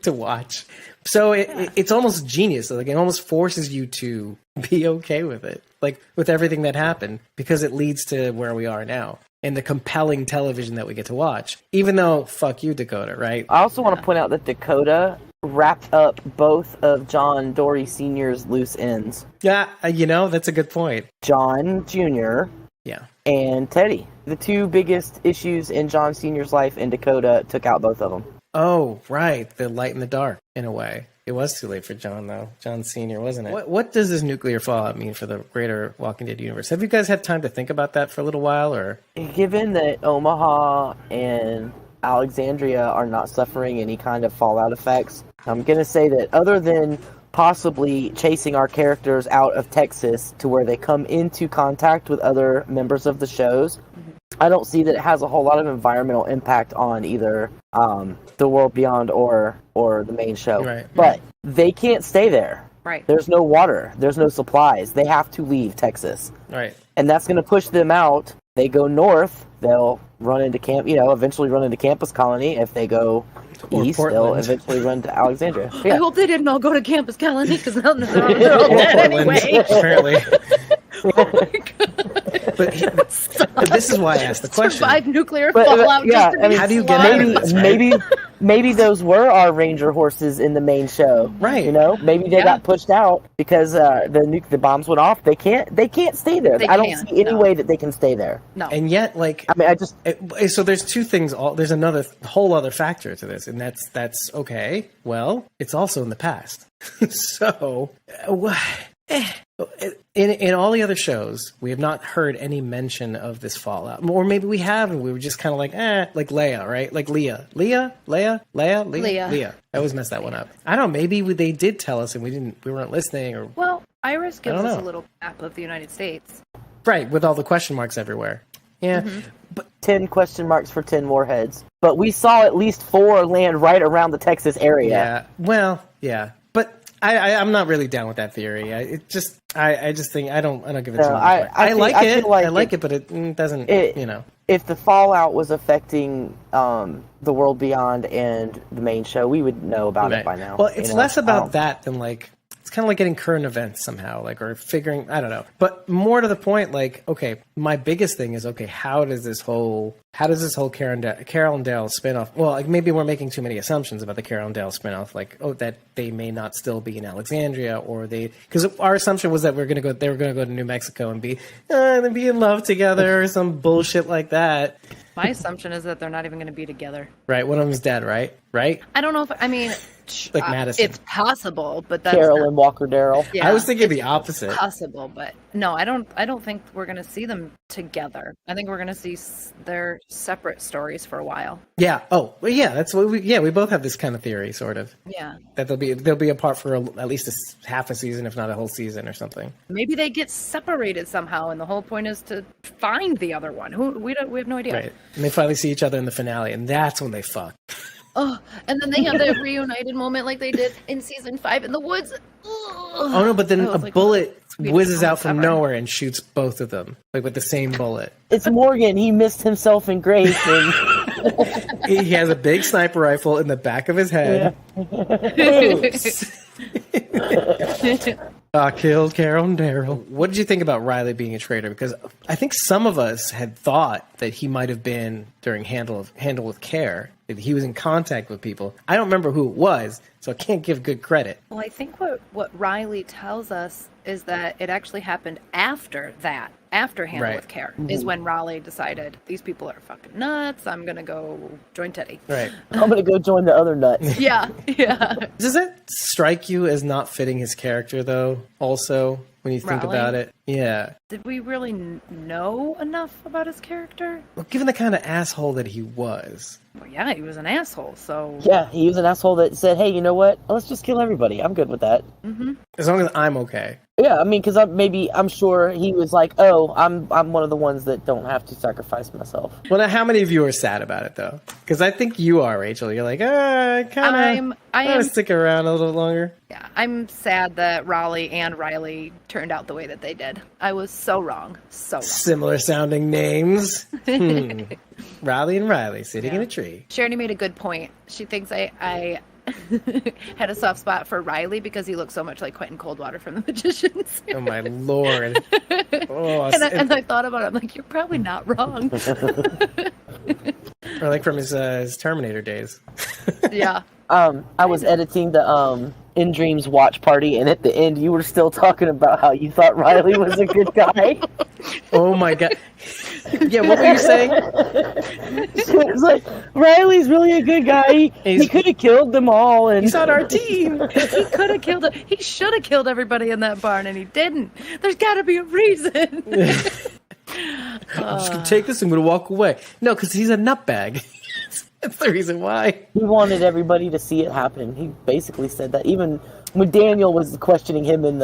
to watch. So it's almost genius. Like it almost forces you to be okay with it, like with everything that happened, because it leads to where we are now and the compelling television that we get to watch. Even though, fuck you, Dakota, right? I also want to point out that Dakota wrapped up both of John Dory Sr.'s loose ends. Yeah, you know, that's a good point. John Jr. Yeah. and Teddy. The two biggest issues in John Sr.'s life, and Dakota took out both of them. Oh, right. The light and the dark, in a way. It was too late for John, though. John Sr., wasn't it? What does this nuclear fallout mean for the greater Walking Dead universe? Have you guys had time to think about that for a little while, or? Given that Omaha and Alexandria are not suffering any kind of fallout effects, I'm going to say that other than possibly chasing our characters out of Texas to where they come into contact with other members of the shows, I don't see that it has a whole lot of environmental impact on either The World Beyond or the main show. Right. But they can't stay there. Right. There's no water. There's no supplies. They have to leave Texas. Right. And that's going to push them out. They go north, they'll run into eventually run into Campus Colony. If they go Or east, Portland. they'll eventually run to Alexandria. Yeah. I hope they didn't all go to Campus Colony because they're all dead anyway. Apparently. Oh my God. But this is why I asked the question. Survive nuclear But, fallout. yeah, just to I mean, be how do you get slaughtered. out of this, maybe those were our Ranger horses in the main show. Right. You know, maybe they Yeah. got pushed out because the bombs went off. They can't stay there. They I don't can't, see any no. way that they can stay there. No. And yet, like, I mean, I just so there's two things. There's another whole other factor to this, and that's okay. Well, it's also in the past. So, in all the other shows, we have not heard any mention of this fallout, or maybe we have, and we were just kind of like like Leia, right? Like Leia. I always mess that one up. I don't know. Maybe they did tell us, and we weren't listening, or Well, Iris gives don't us know. a little map of the United States. right with all the question marks everywhere. Yeah, 10 question marks for 10 warheads. But we saw at least 4 land right around the Texas area. yeah. Well, yeah, but I'm not really down with that theory. I just think I don't give it too much. I weight. think- like I it. feel like I like it, but it doesn't. it- If the fallout was affecting The World Beyond and the main show, we would know about it by now. Well, it's you know? less about that than like it's kind of like getting current events somehow, like or figuring. I don't know, but more to the point, like okay, my biggest thing is okay. How does this whole Carol and Dale spinoff? Well, like maybe we're making too many assumptions about the Carol and Dale spinoff, like that they may not still be in Alexandria, or because our assumption was that they were going to go to New Mexico and be in love together or some bullshit like that. My assumption is that they're not even going to be together. Right, one of them's dead. Right. I don't know if I mean Like Madison. It's possible, but that's Carol not, and Walker Darrell. yeah, I was thinking the opposite. possible, but no, I don't think we're going to see them together. I think we're going to see their separate stories for a while. Yeah. Oh, well, yeah. That's what we both have this kind of theory, sort of. Yeah. That they'll be apart for at least half a season, if not a whole season, or something. Maybe they get separated somehow, and the whole point is to find the other one. We have no idea. Right. And they finally see each other in the finale, and that's when they fuck. Oh, and then they have that reunited moment like they did in season 5 in the woods. Ugh. Oh no! But then That a was like bullet sweetest whizzes out moment from ever. nowhere and shoots both of them, like with the same bullet. It's Morgan. He missed himself in grace. And He has a big sniper rifle in the back of his head. I killed Carol and Daryl. What did you think about Riley being a traitor? Because I think some of us had thought that he might have been during Handle with Care, that he was in contact with people. I don't remember who it was, so I can't give good credit. Well, I think what Riley tells us is that it actually happened after that. After Handle Right. with Care is when Raleigh decided these people are fucking nuts. I'm gonna go join Teddy. Right. I'm gonna go join the other nuts. Yeah, yeah. Does it strike you as not fitting his character, though, also, when you think Raleigh? about it? Yeah. Did we really know enough about his character? Well, given the kind of asshole that he was. Well, yeah, he was an asshole, so... Yeah, he was an asshole that said, hey, you know what? Let's just kill everybody. I'm good with that. Mm-hmm. As long as I'm okay. Yeah, I mean, because I'm sure he was like, oh, I'm one of the ones that don't have to sacrifice myself. Well, now, how many of you are sad about it, though? Because I think you are, Rachel. You're like, I kind of stick around a little longer. Yeah, I'm sad that Raleigh and Riley turned out the way that they did. I was so wrong. So wrong. Similar sounding names. Raleigh and Riley sitting in a tree. Charity made a good point. She thinks I had a soft spot for Riley because he looks so much like Quentin Coldwater from The Magicians. Oh my lord! Oh, and I thought about it. I'm like, you're probably not wrong. Or like from his Terminator days. Yeah. I was editing the In Dreams watch party, and at the end, you were still talking about how you thought Riley was a good guy. Oh my god! Yeah, what were you saying? It was like, Riley's really a good guy. He could have killed them all, and he's on our team. He could have killed. He should have killed everybody in that barn, and he didn't. There's got to be a reason. I'm just gonna take this. I'm gonna walk away. No, because he's a nutbag. That's the reason why. He wanted everybody to see it happen. He basically said that. Even when Daniel was questioning him and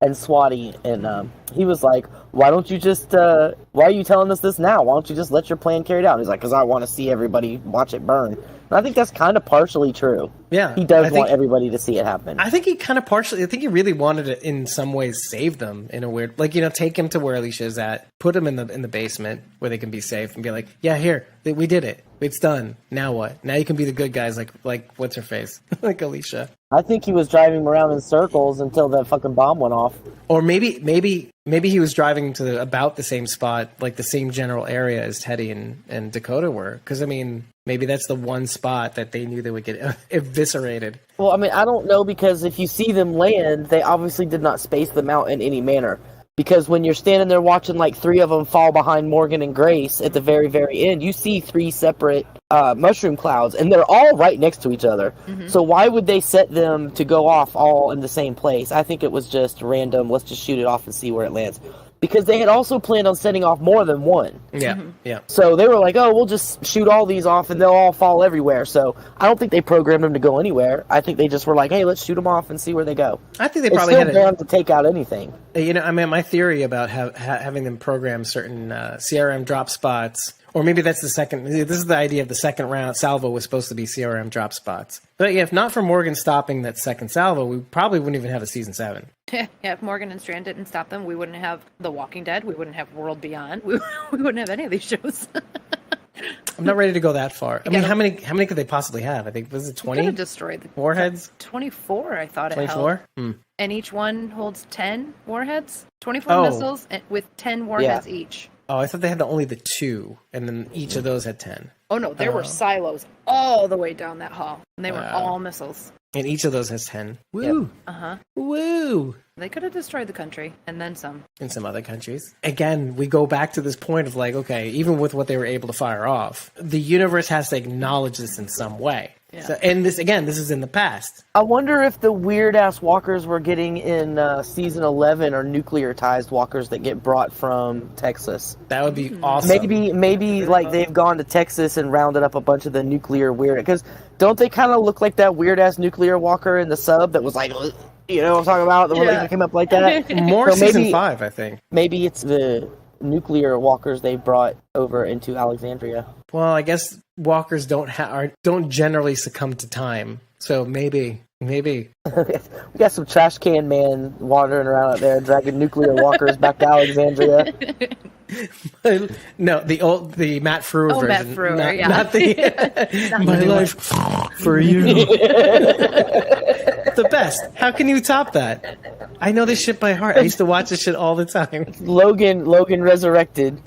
Swati, and he was like, why don't you just, why are you telling us this now? Why don't you just let your plan carry out? He's like, because I want to see everybody watch it burn. And I think that's kind of partially true. Yeah. He does want everybody to see it happen. I think he he really wanted to, in some ways, save them in a weird, like, take him to where Alicia's at, put him in the basement where they can be safe and be like, yeah, here, we did it. It's done. Now what? Now you can be the good guys like what's her face? Like Alicia. I think he was driving around in circles until that fucking bomb went off. Or maybe he was driving to about the same spot, like the same general area as Teddy and Dakota were. Because, I mean, maybe that's the one spot that they knew they would get eviscerated. Well, I mean, I don't know, because if you see them land, they obviously did not space them out in any manner. Because when you're standing there watching like three of them fall behind Morgan and Grace at the very, very end, you see three separate mushroom clouds, and they're all right next to each other. Mm-hmm. So why would they set them to go off all in the same place? I think it was just random. Let's just shoot it off and see where it lands. Because they had also planned on setting off more than one. Yeah, mm-hmm. Yeah. So they were like, oh, we'll just shoot all these off and they'll all fall everywhere. So I don't think they programmed them to go anywhere. I think they just were like, hey, let's shoot them off and see where they go. I think they probably had them to take out anything. I mean, my theory about having them program certain CRM drop spots, or maybe that's the second. This is the idea of the second round salvo was supposed to be CRM drop spots. But yeah, if not for Morgan stopping that second salvo, we probably wouldn't even have a season 7. Yeah, if Morgan and Strand didn't stop them, we wouldn't have The Walking Dead. We wouldn't have World Beyond. We wouldn't have any of these shows. I'm not ready to go that far. I mean, how many could they possibly have? I think, was it 20? Could have destroyed the warheads. 24, I thought 24? it held. And each one holds 10 warheads. 24 missiles with 10 warheads each. Oh, I thought they had only the 2, and then each of those had 10. Oh no, there were silos all the way down that hall, and they were all missiles. And each of those has 10. Woo! Yep. Uh-huh. Woo! They could have destroyed the country, and then some. In some other countries. Again, we go back to this point of like, okay, even with what they were able to fire off, the universe has to acknowledge this in some way. Yeah. So, and this is in the past. I wonder if the weird-ass walkers we're getting in season 11 are nuclear-tized walkers that get brought from Texas. That would be awesome. Maybe like they've gone to Texas and rounded up a bunch of the nuclear weird... Because don't they kind of look like that weird-ass nuclear walker in the sub that was like... You know what I'm talking about? The one that came up like that? More so season 5, I think. Maybe it's the nuclear walkers they brought over into Alexandria. Well, I guess walkers don't generally succumb to time, so maybe. We got some trash can man wandering around out there dragging nuclear walkers back to Alexandria. No, the Matt Frewer version. Matt Frewer, not the my life for you. The best. How can you top that? I know this shit by heart. I used to watch this shit all the time. Logan resurrected.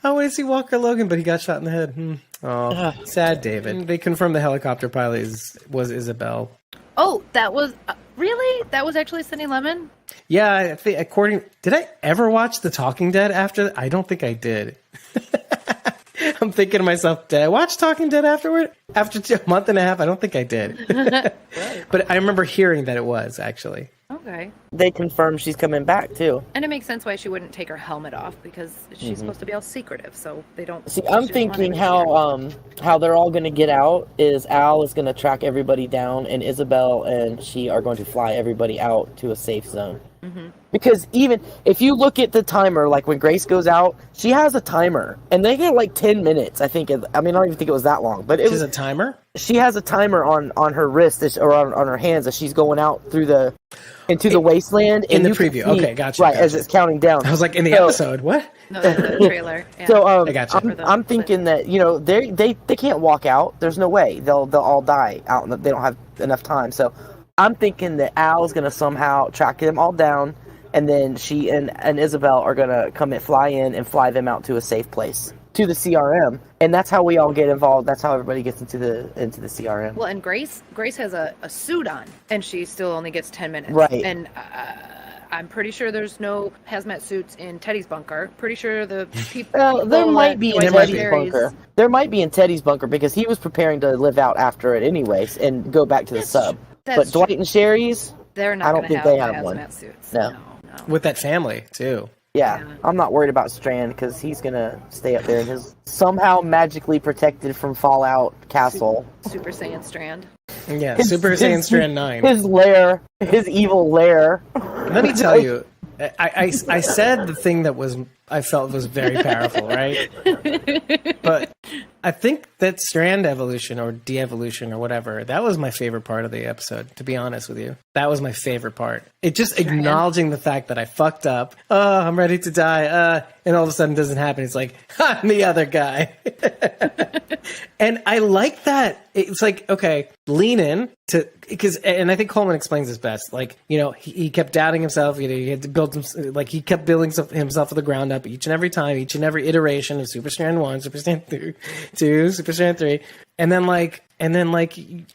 I want to see Walker Logan, but he got shot in the head. Oh, sad David. They confirmed the helicopter pilot was Isabel. Oh, that was... really? That was actually Cindy Lemon? Yeah, I think did I ever watch The Talking Dead after that? I don't think I did. I'm thinking to myself, did I watch Talking Dead afterward? After a month and a half, I don't think I did. But I remember hearing that it was, actually. Okay. They confirmed she's coming back, too. And it makes sense why she wouldn't take her helmet off, because she's supposed to be all secretive, so they don't... See, I'm thinking how they're all going to get out is Al is going to track everybody down, and Isabel and she are going to fly everybody out to a safe zone. Mm-hmm. Because even if you look at the timer, like when Grace goes out, she has a timer, and they get like 10 minutes. I think. I mean, I don't even think it was that long, but it was a timer. She has a timer on her wrist or on her hands as she's going out through into the wasteland in the preview. Okay, gotcha. Right, gotcha. As it's counting down. I was like, in the episode, what? No, the trailer. Yeah. So I gotcha. I'm thinking that they can't walk out. There's no way they'll all die out. They don't have enough time. So I'm thinking that Al's gonna somehow track them all down, and then she and Isabel are gonna fly in and fly them out to a safe place, to the CRM, and that's how we all get involved. That's how everybody gets into the CRM. Well, and Grace has a suit on, and she still only gets 10 minutes. Right. And I'm pretty sure there's no hazmat suits in Teddy's bunker. Pretty sure the people... there might be in Teddy's bunker. There might be in Teddy's bunker because he was preparing to live out after it anyways and go back to the sub. But Dwight and Sherry's, they're not. I don't think they have hazmat one. Suits. No. With that family too. Yeah, I'm not worried about Strand because he's gonna stay up there in his somehow magically protected from Fallout castle. Super Saiyan Strand. Yeah, Super Saiyan Strand 9. His lair, his evil lair. Let me tell you, I said the thing that I felt was very powerful, right? But I think that Strand evolution or de-evolution or whatever, that was my favorite part of the episode, to be honest with you. That was my favorite part. It just acknowledging the fact that I fucked up. Oh, I'm ready to die. And all of a sudden it doesn't happen. It's like, I'm the other guy. And I like that. It's like, okay, lean in to, and I think Coleman explains this best. Like, he kept doubting himself. He had to build he kept building himself from the ground up each and every time, each and every iteration of Super Strand 1, Super Strand 2, Super Strand 3. And then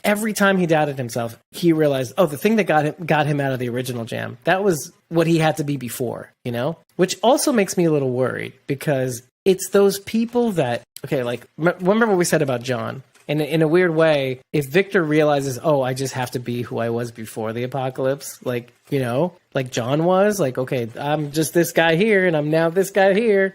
every time he doubted himself, he realized, oh, the thing that got him out of the original jam, that was what he had to be before, which also makes me a little worried because it's those people that, okay, like, remember what we said about John? And in a weird way, if Victor realizes, oh, I just have to be who I was before the apocalypse, like John was, like, okay, I'm just this guy here and I'm now this guy here.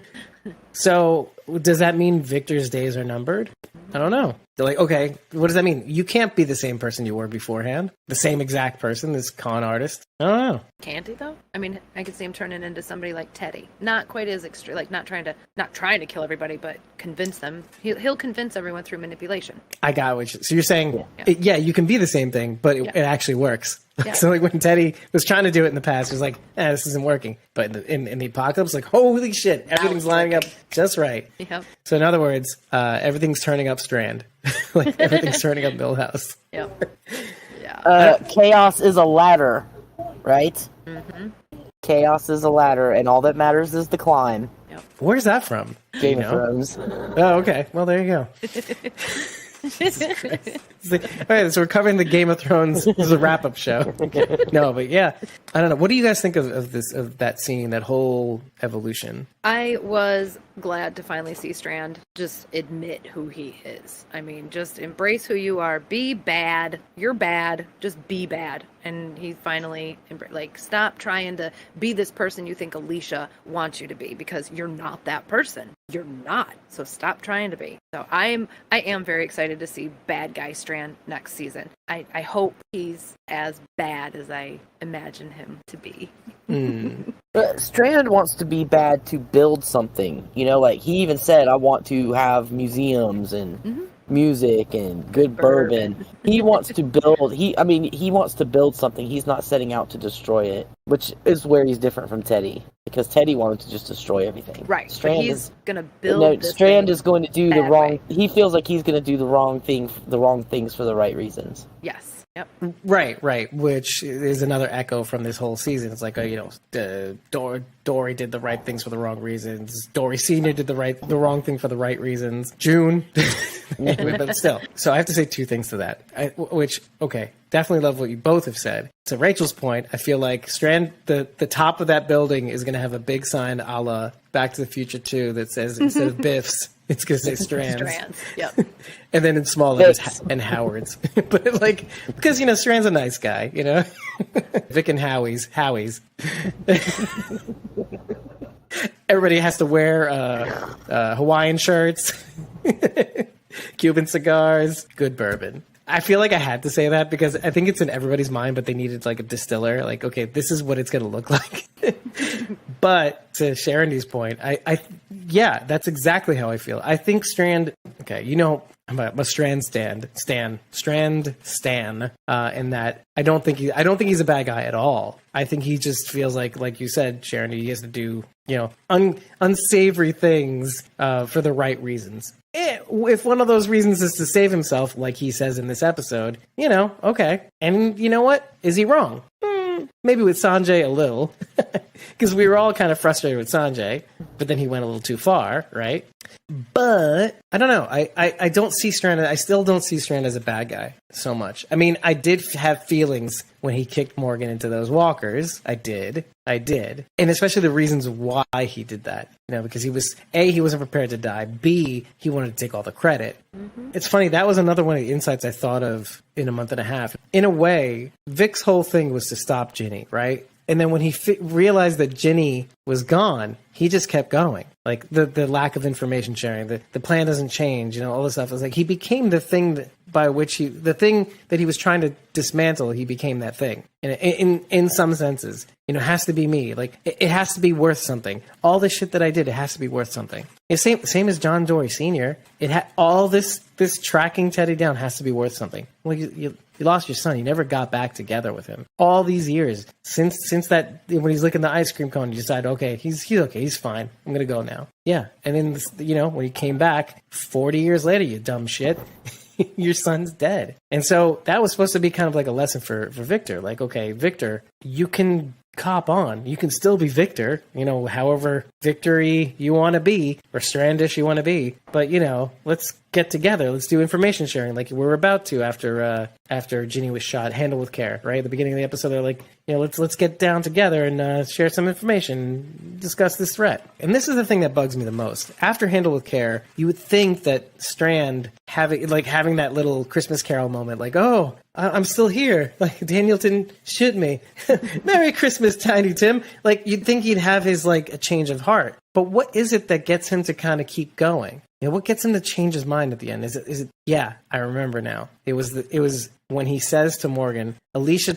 So does that mean Victor's days are numbered? I don't know. They're like, okay, what does that mean? You can't be the same person you were beforehand. The same exact person, this con artist. I don't know. Can't he though? I mean, I could see him turning into somebody like Teddy. Not quite as extreme, like not trying to kill everybody, but convince them. He'll convince everyone through manipulation. I got what so you're saying, you can be the same thing, but it actually works. Yeah. So like when Teddy was trying to do it in the past, he was like, this isn't working. But in the apocalypse, like, holy shit, everything's lining up just right. Yep. So in other words, everything's turning up Strand. Like everything's turning up Millhouse. Yep. Yeah. Chaos is a ladder, right? Mm-hmm. Chaos is a ladder, and all that matters is the climb. Yep. Where's that from? Game of Thrones. Oh, okay. Well, there you go. All right, so we're covering the Game of Thrones. This is a wrap-up show. No, but yeah, I don't know. What do you guys think of that scene, that whole evolution? I was glad to finally see Strand just admit who he is. I mean, just embrace who you are. Be bad. You're bad. Just be bad. And he finally, stop trying to be this person you think Alicia wants you to be, because you're not that person. You're not. So stop trying to be. So I am very excited to see bad guy Strand next season. I hope he's as bad as I imagine him to be. Strand wants to be bad to build something. Like he even said, I want to have museums and music and good bourbon. He wants to build. He wants to build something. He's not setting out to destroy it, which is where he's different from Teddy, because Teddy wanted to just destroy everything. Right. Strand he's gonna build. Strand is going to do the wrong. He feels like he's going to do the wrong things for the right reasons. Yes. Yep. Right. Which is another echo from this whole season. It's like, Dory did the right things for the wrong reasons. Dory Senior did the wrong thing for the right reasons. June, but still. So I have to say two things to that. Definitely love what you both have said. To Rachel's point, I feel like Strand, the top of that building is going to have a big sign a la Back to the Future 2 that says, instead of Biff's, It's gonna say Strands. Strands. Yep. And then in small letters, and Howard's. But like, because, Strand's a nice guy, Vic and Howie's. Everybody has to wear Hawaiian shirts, Cuban cigars, good bourbon. I feel like I had to say that because I think it's in everybody's mind, but they needed like a distiller. Like, okay, this is what it's going to look like. But to Sharon's point, yeah, that's exactly how I feel. I think Strand, okay, I'm a Strand Stan, in that I don't think he's a bad guy at all. I think he just feels like you said, Sharon, he has to do, unsavory things for the right reasons. If one of those reasons is to save himself, like he says in this episode, okay. And you know what? Is he wrong? Maybe with Sanjay a little, because we were all kind of frustrated with Sanjay, but then he went a little too far, right? But I don't know. I don't see Strand. I still don't see Strand as a bad guy so much. I mean, I did have feelings when he kicked Morgan into those walkers. I did. And especially the reasons why he did that. Because he wasn't prepared to die. B, he wanted to take all the credit. Mm-hmm. It's funny. That was another one of the insights I thought of in a month and a half. In a way, Vic's whole thing was to stop Ginny, right? And then when he realized that Ginny was gone, he just kept going. Like the lack of information sharing, the plan doesn't change, all this stuff. It was like he became the thing the thing that he was trying to dismantle. He became that thing. In some senses, it has to be me. Like it has to be worth something. All the shit that I did, it has to be worth something. Same as John Dory Sr. It had all this tracking Teddy down has to be worth something. Well, you lost your son. You never got back together with him. All these years since that, when he's licking the ice cream cone, you decide, okay, he's okay, he's fine. I'm gonna go now. Yeah, and then when he came back 40 years later, you dumb shit, your son's dead. And so that was supposed to be kind of like a lesson for Victor. Like, okay, Victor, you can cop on. You can still be Victor, however victory you want to be or Strandish you want to be. But, let's get together. Let's do information sharing like we're about to after Ginny was shot. Handle with care, right? At the beginning of the episode, they're like, let's get down together and share some information, discuss this threat. And this is the thing that bugs me the most. After Handle with Care, you would think that Strand having that little Christmas Carol moment, like, oh, I'm still here. Like, Daniel didn't shoot me. Merry Christmas, Tiny Tim. Like, you'd think he'd have his, a change of heart. But what is it that gets him to kind of keep going? What gets him to change his mind at the end? Is it? Yeah, I remember now. It was when he says to Morgan, Alicia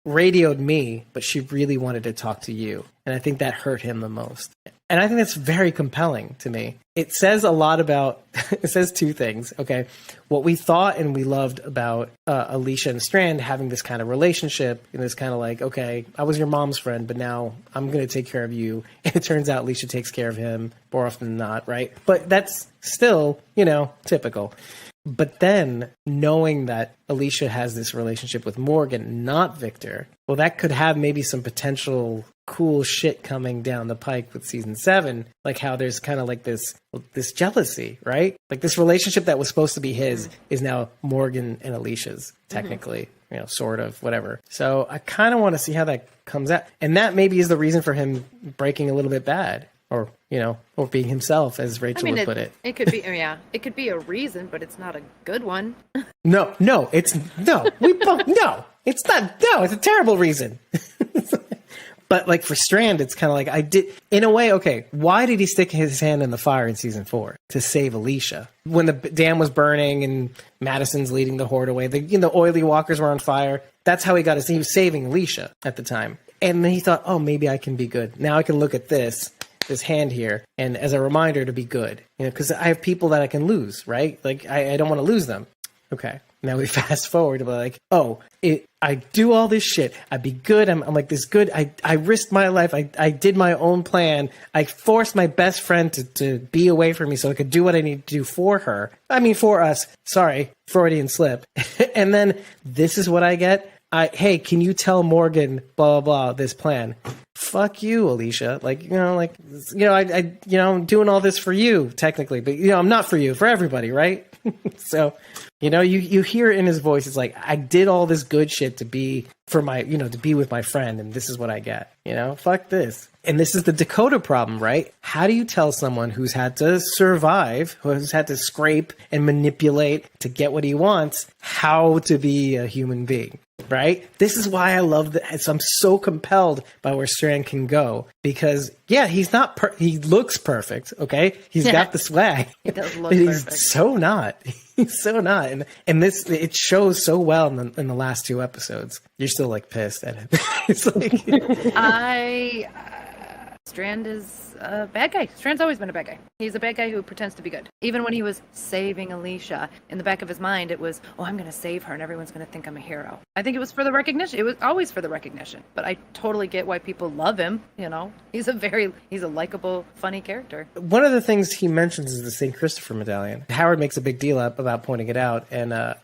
radioed me, but she really wanted to talk to you. And I think that hurt him the most. And I think that's very compelling to me. It says a lot about, it says two things, okay? What we thought and we loved about Alicia and Strand having this kind of relationship, and this kind of like, okay, I was your mom's friend, but now I'm going to take care of you. And it turns out Alicia takes care of him more often than not, right? But that's still, typical. But then knowing that Alicia has this relationship with Morgan, not Victor, well, that could have maybe some potential cool shit coming down the pike with season 7, like how there's kind of like this jealousy, right? Like this relationship that was supposed to be his is now Morgan and Alicia's, technically, sort of, whatever. So I kind of want to see how that comes out. And that maybe is the reason for him breaking a little bit bad. Or, or being himself, as Rachel would put it. It could be, yeah. It could be a reason, but it's not a good one. No, it's not. No, it's a terrible reason. But like for Strand, it's kind of like in a way, okay, why did he stick his hand in the fire in season 4? To save Alicia. When the dam was burning and Madison's leading the horde away, the oily walkers were on fire. That's how he was saving Alicia at the time. And then he thought, oh, maybe I can be good. Now I can look at this hand here, and as a reminder to be good, because I have people that I can lose, right? Like I don't want to lose them. Okay, now we fast forward to like, I do all this shit. I'd be good. I'm like this good. I risked my life. I did my own plan. I forced my best friend to be away from me so I could do what I need to do for her. I mean, for us. Sorry, Freudian slip. And then this is what I get. Hey, can you tell Morgan, blah, blah, blah, this plan? Fuck you, Alicia. I'm doing all this for you, technically, but, I'm not for you, for everybody, right? So, you hear in his voice, it's like, I did all this good shit to be to be with my friend, and this is what I get. Fuck this. And this is the Dakota problem, right? How do you tell someone who's had to survive, who's had to scrape and manipulate to get what he wants, how to be a human being? Right? This is why I love that. I'm so compelled by where Strand can go, because he's not. He looks perfect. Okay, he's got the swag. He does look but he's perfect. so not. He's so not. And this, it shows so well in the last 2 episodes. You're still like pissed at him. It's like Strand is a bad guy. Strand's always been a bad guy. He's a bad guy who pretends to be good. Even when he was saving Alicia, in the back of his mind, it was, I'm going to save her and everyone's going to think I'm a hero. I think it was for the recognition. It was always for the recognition. But I totally get why people love him. He's a likable, funny character. One of the things he mentions is the St. Christopher medallion. Howard makes a big deal about pointing it out. And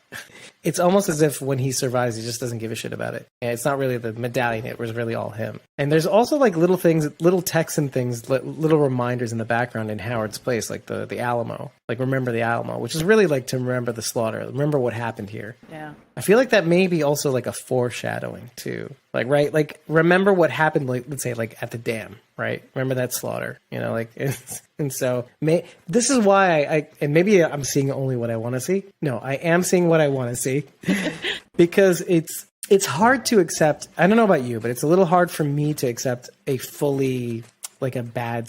it's almost as if when he survives, he just doesn't give a shit about it. And it's not really the medallion. It was really all him. And there's also like little things, little texts and things, little reminders in the background in Howard's place, like the Alamo. Like, remember the Alamo, which is really like to remember the slaughter. Remember what happened here. Yeah. I feel like that may be also like a foreshadowing too. Like, right? Like, remember what happened, like, let's say, like at the dam, right? Remember that slaughter, and so this is why and maybe I'm seeing only what I want to see. No, I am seeing what I want to see because it's hard to accept. I don't know about you, but it's a little hard for me to accept a fully like a bad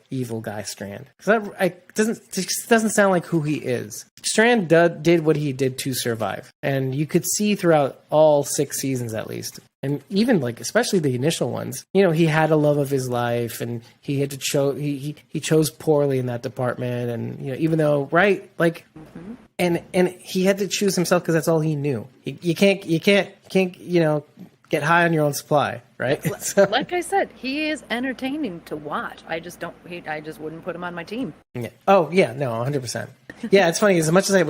evil guy Strand, because it doesn't sound like who he is. Strand did what he did to survive, and you could see throughout all 6 seasons at least, and even like especially the initial ones. He had a love of his life, and he had to he chose poorly in that department, and even though and he had to choose himself because that's all he knew. You can't get high on your own supply, right? So, like I said, he is entertaining to watch. I just wouldn't put him on my team. Yeah. Oh yeah, no, 100%. Yeah, it's funny. As much as I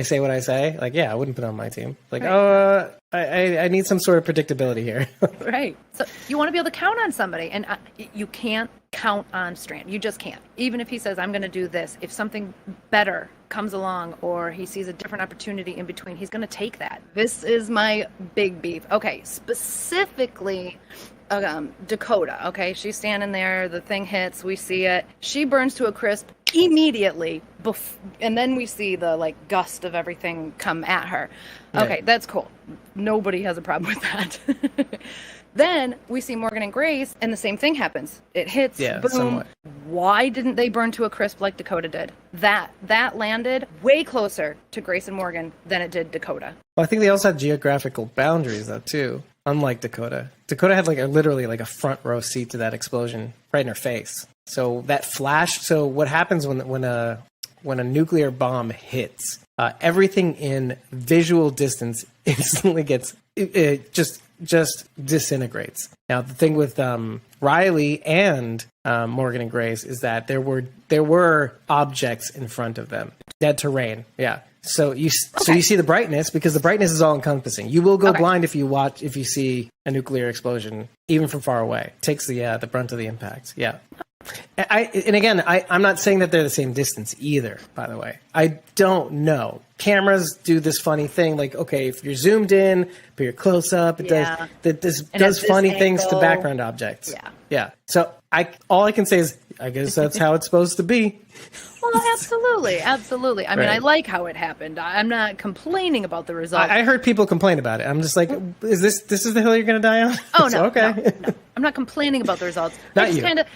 say what I say, like, I wouldn't put him on my team. Like, right. I need some sort of predictability here. Right. So you want to be able to count on somebody, and you can't count on Strand. You just can't. Even if he says, I'm going to do this, if something better comes along or he sees a different opportunity in between, he's going to take that. This is my big beef. Okay, specifically Dakota. Okay, she's standing there, the thing hits, we see it, she burns to a crisp immediately, and then we see the gust of everything come at her. Okay, yeah. That's cool. Nobody has a problem with that. Then we see Morgan and Grace, and the same thing happens. It hits, boom. Somewhat. Why didn't they burn to a crisp like Dakota did? That landed way closer to Grace and Morgan than it did Dakota. Well, I think they also had geographical boundaries, though, too. Unlike Dakota. Dakota had literally a front row seat to that explosion right in her face. So that flash. So what happens when a nuclear bomb hits? Everything in visual distance instantly gets it just disintegrates. Now the thing with Riley and Morgan and Grace is that there were objects in front of them, dead terrain. Yeah. So you see the brightness, because the brightness is all encompassing. You will go blind if you see a nuclear explosion, even from far away. It takes the brunt of the impact. Yeah. I'm not saying that they're the same distance either, by the way. I don't know. Cameras do this funny thing, if you're zoomed in, but you're close up, it does funny things to background objects. Yeah. Yeah. So all I can say is, I guess that's how it's supposed to be. Well, absolutely. I mean, I like how it happened. I'm not complaining about the result. I heard people complain about it. I'm just like, is this is the hill you're going to die on? Oh, no. Okay. No. I'm not complaining about the results. I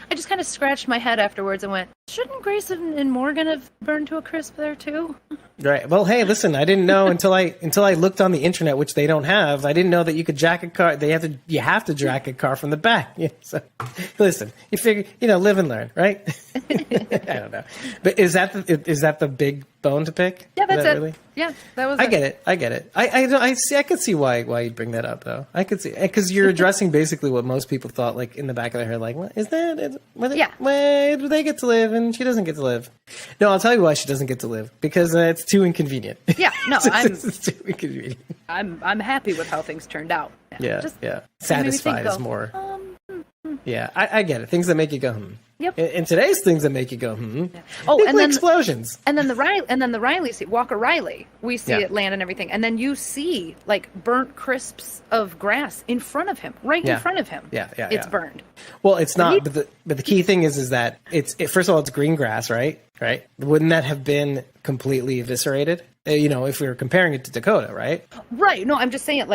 just kind of scratched my head afterwards and went, shouldn't Grace and Morgan have burned to a crisp there too? Right. Well, hey, listen, I didn't know until I looked on the internet, which they don't have. I didn't know that you could jack a car. You have to jack a car from the back. Yeah, so listen, you figure, live and learn, right? I don't know. But is that the big bone to pick? Yeah, that's it. Really? Yeah, that was. I get it. I could see why you'd bring that up, though. I could see, because you're addressing basically what most people thought, in the back of their head, what is that? Why do they get to live and she doesn't get to live? No, I'll tell you why she doesn't get to live, because it's too inconvenient. Yeah, no, it's too inconvenient. I'm happy with how things turned out. Yeah. Satisfied is more. Yeah, I get it. Things that make you go, Yep. And today's things that make you go, Yeah. Oh, think and then explosions. And then the Riley, Walker Riley, we see it land and everything, and then you see like burnt crisps of grass in front of him, in front of him. It's burned. Well, it's not. But the key thing is that first of all, it's green grass, right? Right? Wouldn't that have been completely eviscerated? If we were comparing it to Dakota, right? Right. No, I'm just saying,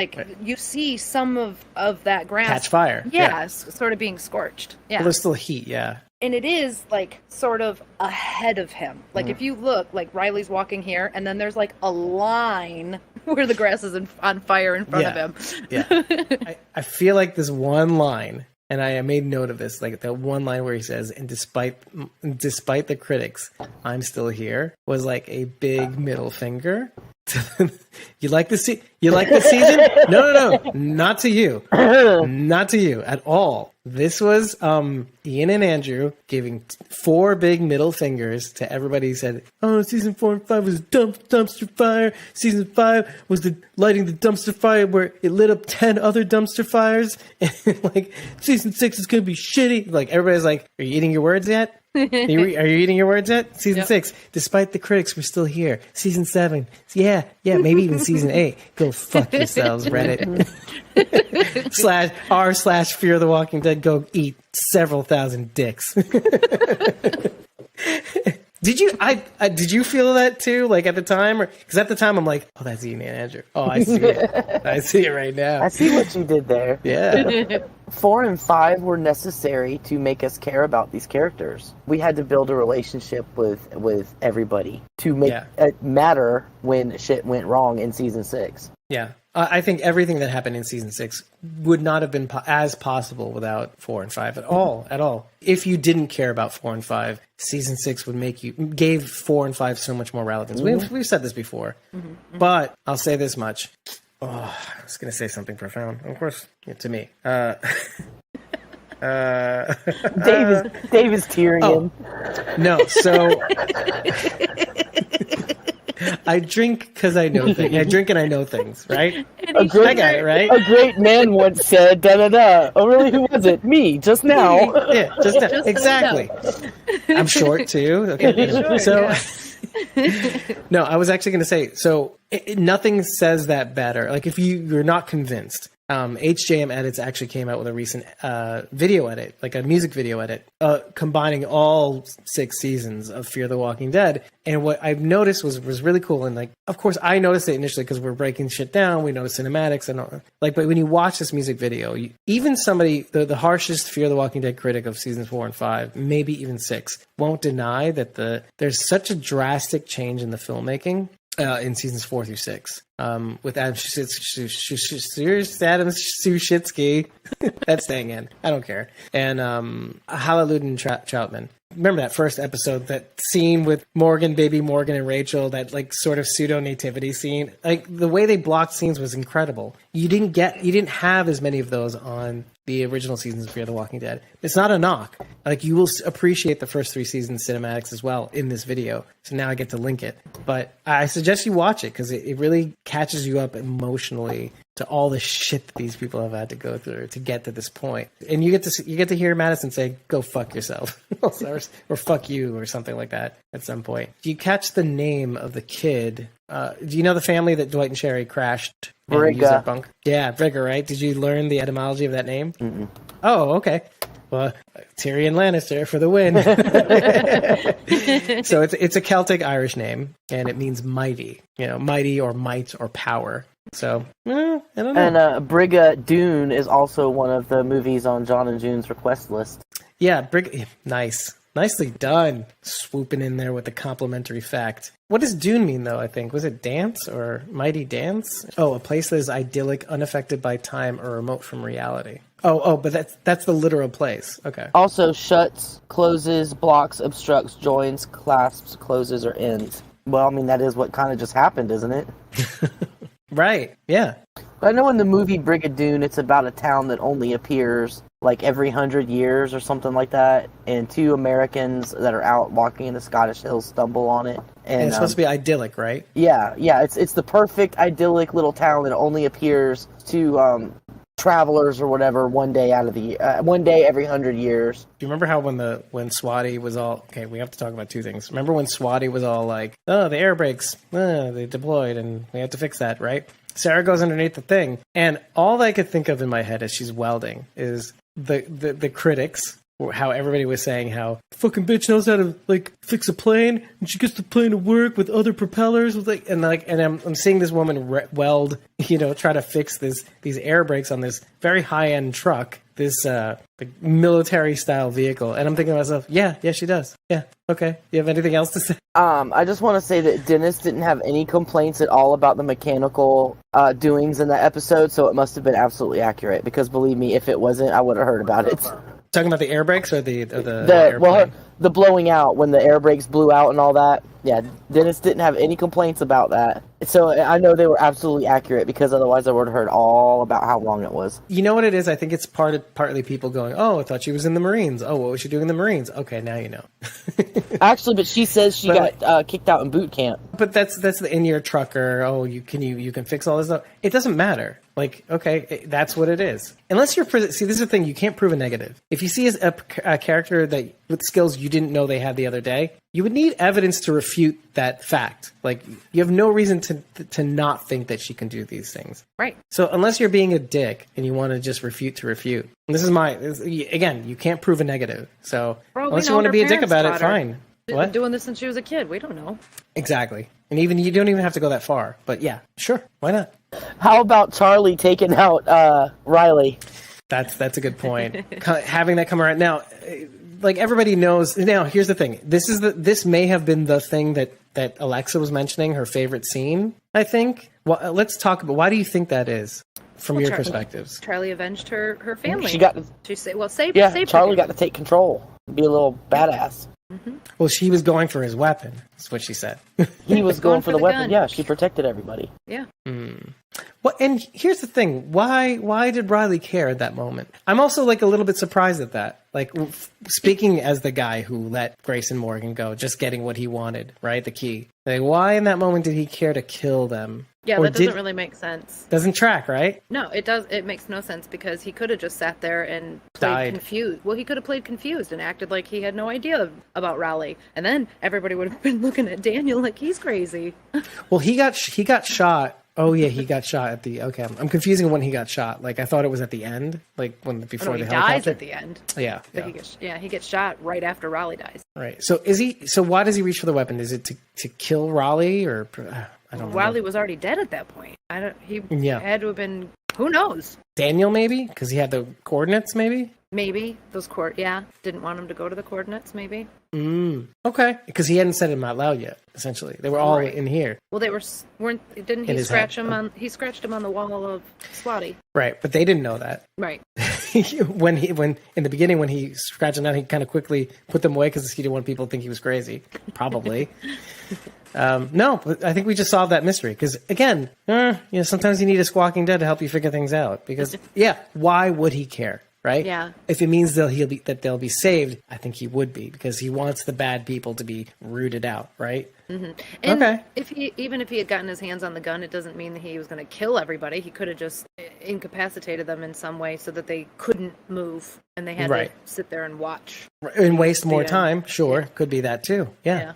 you see some of that grass catch fire. Yeah, sort of being scorched. Yeah. Well, there's still heat. Yeah. And it is sort of ahead of him. If you look, Riley's walking here, and then there's a line where the grass is on fire in front of him. Yeah. I feel like this one line, and I made note of this, that one line where he says, "And despite the critics, I'm still here," was like a big middle finger. You like the season? No, not to you, not to you at all. This was Ian and Andrew giving 4 big middle fingers to everybody who said, "Oh, season 4 and 5 was dumpster fire. Season 5 was lighting the dumpster fire where it lit up 10 other dumpster fires." And season 6 is gonna be shitty. Everybody's like, "Are you eating your words yet? Are you eating your words yet?" Season 6, despite the critics, we're still here. Season 7, yeah, maybe even season 8. Go fuck yourselves, Reddit. /r/ Fear the Walking Dead. Go eat several thousand dicks. Did you feel that too? At the time, because at the time I'm like, "Oh, that's Ian and Andrew. Oh, I see it. I see it right now. I see what you did there." Yeah. 4 and 5 were necessary to make us care about these characters. We had to build a relationship with everybody to make it matter when shit went wrong in season 6. Yeah. I think everything that happened in season 6 would not have been as possible without 4 and 5 at all. If you didn't care about 4 and 5, season 6 gave 4 and 5 so much more relevance. Mm-hmm. We've said this before, but I'll say this much. Oh, I was going to say something profound. Of course, to me. Dave is tearing in. No, so I drink because I know things. I drink and I know things, right? A great man once said, "Da da da." Oh, really? Who was it? Me, just now. Yeah, just now. Exactly. I'm short too. Okay, so. No, I was actually going to say, so nothing says that better. If you're not convinced, HJM Edits actually came out with a recent video edit, a music video edit, combining all 6 seasons of Fear the Walking Dead. And what I've noticed was really cool. And of course, I noticed it initially because we're breaking shit down. We notice cinematics and all. But when you watch this music video, even somebody, the harshest Fear the Walking Dead critic of seasons 4 and 5, maybe even 6, won't deny that there's such a drastic change in the filmmaking. In seasons 4 through 6, with Adam Sushitsky, that's staying in. I don't care. And Hallelujah Troutman. Remember that first episode, that scene with baby Morgan and Rachel, that sort of pseudo nativity scene. The way they blocked scenes was incredible. You didn't have as many of those on the original seasons of Fear the Walking Dead. It's not a knock. You will appreciate the first 3 seasons cinematics as well in this video. So now I get to link it. But I suggest you watch it because it really catches you up emotionally to all the shit that these people have had to go through to get to this point. And you get to hear Madison say, "Go fuck yourself," or "fuck you," or something like that at some point. Do you catch the name of the kid? Do you know the family that Dwight and Sherry crashed? Brigga. Yeah, Brigga, right? Did you learn the etymology of that name? Mm-mm. Oh, okay. Well, Tyrion Lannister for the win. So it's a Celtic Irish name, and it means mighty. Mighty or might or power. So, I don't know. And Brigga Dune is also one of the movies on John and June's request list. Yeah, Brigga. Nice. Nicely done. Swooping in there with the complimentary fact. What does Dune mean, though, I think? Was it dance or mighty dance? Oh, a place that is idyllic, unaffected by time, or remote from reality. Oh, but that's the literal place. Okay. Also, shuts, closes, blocks, obstructs, joins, clasps, closes, or ends. Well, I mean, that is what kind of just happened, isn't it? Right, yeah. I know in the movie Brigadoon, it's about a town that only appears every 100 years or something like that, and 2 Americans that are out walking in the Scottish Hills stumble on it. And it's supposed to be idyllic, right? Yeah, it's the perfect idyllic little town that only appears to travelers or whatever one day out of the one day every 100 years. Do you remember how when Swati was all okay? We have to talk about two things. Remember when Swati was all like, "Oh, the air brakes, they deployed, and we have to fix that," right? Sarah goes underneath the thing, and all I could think of in my head as she's welding is the critics. How everybody was saying how fucking bitch knows how to like fix a plane, and she gets the plane to work with other propellers, and I'm seeing this woman weld, try to fix these air brakes on this very high end truck, this military style vehicle, and I'm thinking to myself, yeah, she does, yeah, okay. You have anything else to say? I just want to say that Dennis didn't have any complaints at all about the mechanical doings in that episode, so it must have been absolutely accurate. Because believe me, if it wasn't, I would have heard about it. Talking about the air brakes or the airplane? The blowing out, when the air brakes blew out and all that. Yeah, Dennis didn't have any complaints about that. So I know they were absolutely accurate, because otherwise I would have heard all about how long it was. You know what it is? I think it's partly people going, "Oh, I thought she was in the Marines. Oh, what was she doing in the Marines?" Okay, now you know. Actually, but she says she got kicked out in boot camp. But that's the in-year trucker. Oh, you can fix all this stuff. It doesn't matter. Like, okay, that's what it is. Unless you're see, this is the thing. You can't prove a negative. If you see a character that with skills you didn't know they had the other day, you would need evidence to refute that fact. Like, you have no reason to not think that she can do these things. Right. So unless you're being a dick and you want to just refute, and this is again, you can't prove a negative. So unless you want to be a dick about it, fine. She's been doing this since she was a kid. We don't know. Exactly. And you don't even have to go that far. But yeah, sure. Why not? How about Charlie taking out Riley? That's a good point. Having that come around now, like everybody knows. Now, here's the thing. This may have been the thing that Alexa was mentioning, her favorite scene. I think. Well, let's talk about why do you think that is from your perspectives? Charlie avenged her family. She got to save. Yeah, save Charlie got to take control, be a little badass. Mm-hmm. Well, she was going for his weapon. That's what she said. He was going for the weapon. gun. Yeah, she protected everybody. Yeah. Well, and here's the thing. Why did Riley care at that moment? I'm also like a little bit surprised at that. Like, speaking as the guy who let Grace and Morgan go, just getting what he wanted, right? The key. Like, why in that moment did he care to kill them? Yeah, that doesn't really make sense. Doesn't track, right? No, it does. It makes no sense, because he could have just sat there and played confused. Well, he could have played confused and acted like he had no idea about Riley, and then everybody would have been looking at Daniel like he's crazy. Well, he got shot. Oh yeah, he got shot at the. Okay, I'm confusing when he got shot. Like, I thought it was at the end, like before he the dies helicopter. at the end. Yeah, But he gets shot right after Riley dies. Right. So So why does he reach for the weapon? Is it to kill Raleigh, or I don't know. Riley was already dead at that point. He had to have been. Who knows? Daniel, maybe, because he had the coordinates, maybe. Maybe those didn't want him to go to the coordinates. Maybe. Okay, because he hadn't said them out loud yet. Essentially, they were all in here. Well, they weren't. Didn't he scratch him on? He scratched him on the wall of Swati. Right, but they didn't know that. Right. when in the beginning when he scratched them down, he kind of quickly put them away because he didn't want people to think he was crazy. Probably. No, but I think we just solved that mystery. Because again, sometimes you need a squawking dead to help you figure things out. Because why would he care? Right? Yeah. If it means they'll be saved, I think he would be, because he wants the bad people to be rooted out, right? Mm-hmm. And even if he had gotten his hands on the gun, it doesn't mean that he was going to kill everybody. He could have just incapacitated them in some way so that they couldn't move and they had to sit there and watch and waste more time. Sure, could be that too. Yeah.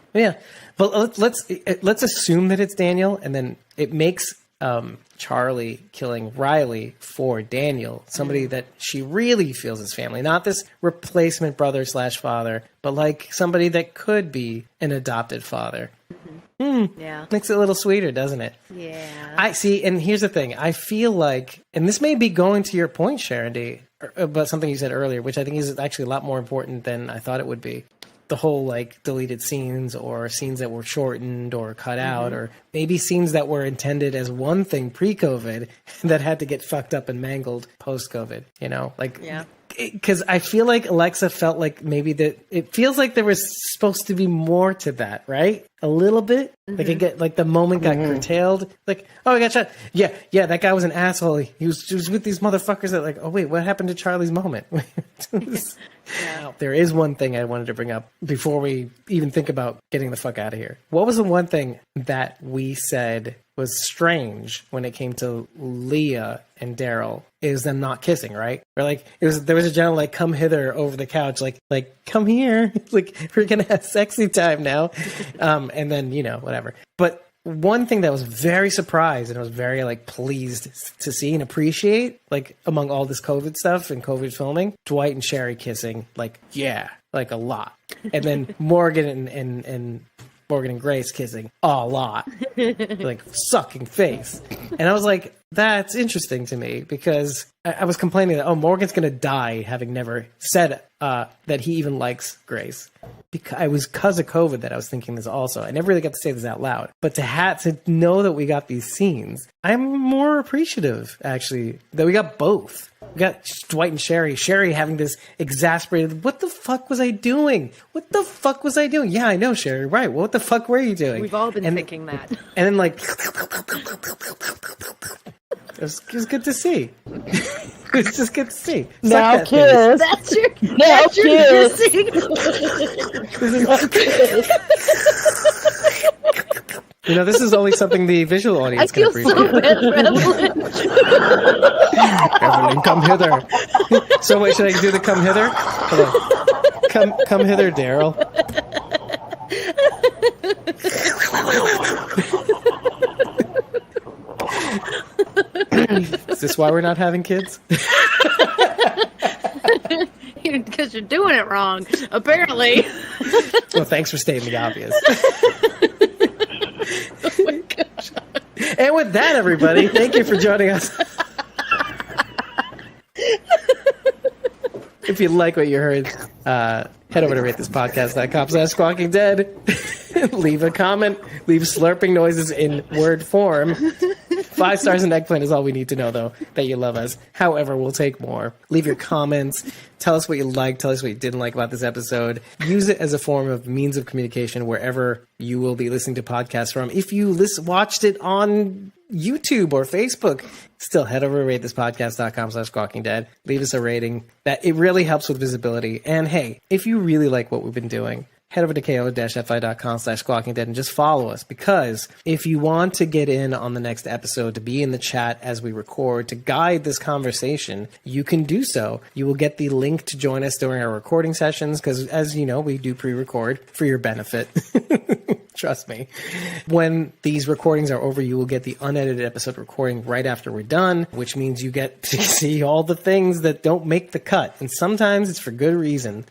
But let's assume that it's Daniel, and then it makes Charlie killing Riley for Daniel, somebody that she really feels is family, not this replacement brother / father, but like somebody that could be an adopted father. Yeah, makes it a little sweeter, doesn't it? Yeah. I see, and here's the thing. I feel like, and this may be going to your point, Sharon D, about something you said earlier, which I think is actually a lot more important than I thought it would be. The whole like deleted scenes, or scenes that were shortened or cut out, or maybe scenes that were intended as one thing pre-COVID that had to get fucked up and mangled post-COVID, because I feel like Alexa felt like maybe that it feels like there was supposed to be more to that, right? a little bit. Like it get like the moment got curtailed. Like, oh, I got shot. Yeah, that guy was an asshole. He was with these motherfuckers that like, oh wait, what happened to Charlie's moment? There is one thing I wanted to bring up before we even think about getting the fuck out of here. What was the one thing that we said was strange when it came to Leah and Daryl? Is them not kissing, right? Or like there was a general like come hither over the couch, like come here, like we're gonna have sexy time now, and then whatever. But one thing that was very surprised and I was very like pleased to see and appreciate, like among all this COVID stuff and COVID filming, Dwight and Sherry kissing, like like a lot, and then Morgan and Grace kissing a lot, like sucking face. And I was like, that's interesting to me because I was complaining that, Morgan's going to die having never said that he even likes Grace. It was because of COVID that I was thinking this also. I never really got to say this out loud. But to know that we got these scenes, I'm more appreciative, actually, that we got both. We got Dwight and Sherry. Sherry having this exasperated, what the fuck was I doing? What the fuck was I doing? Yeah, I know, Sherry. Right. What the fuck were you doing? We've all been thinking that. And then like... It was good to see. It was just good to see. Now kiss. That's your kissing. This is only something the visual audience can appreciate. So bad for Evelyn. Evelyn, come hither. So wait, should I do the come hither? Come hither, Daryl. Is this why we're not having kids? Because you're doing it wrong, apparently. Well, thanks for stating the obvious. Oh my gosh. And with that, everybody, thank you for joining us. If you like what you heard, head over to ratethispodcast.com/squawkingdead. Leave a comment. Leave slurping noises in word form. 5 stars and eggplant is all we need to know, though, that you love us. However, we'll take more. Leave your comments. Tell us what you liked. Tell us what you didn't like about this episode. Use it as a form of means of communication wherever you will be listening to podcasts from. If you watched it on YouTube or Facebook, still head over to ratethispodcast.com/squawkingdead. Leave us a rating. It really helps with visibility. And hey, if you really like what we've been doing, head over to ko-fi.com/squawkingdead and just follow us, because if you want to get in on the next episode, to be in the chat as we record, to guide this conversation, you can do so. You will get the link to join us during our recording sessions, because as you know, we do pre-record for your benefit. Trust me. When these recordings are over, you will get the unedited episode recording right after we're done, which means you get to see all the things that don't make the cut. And sometimes it's for good reason.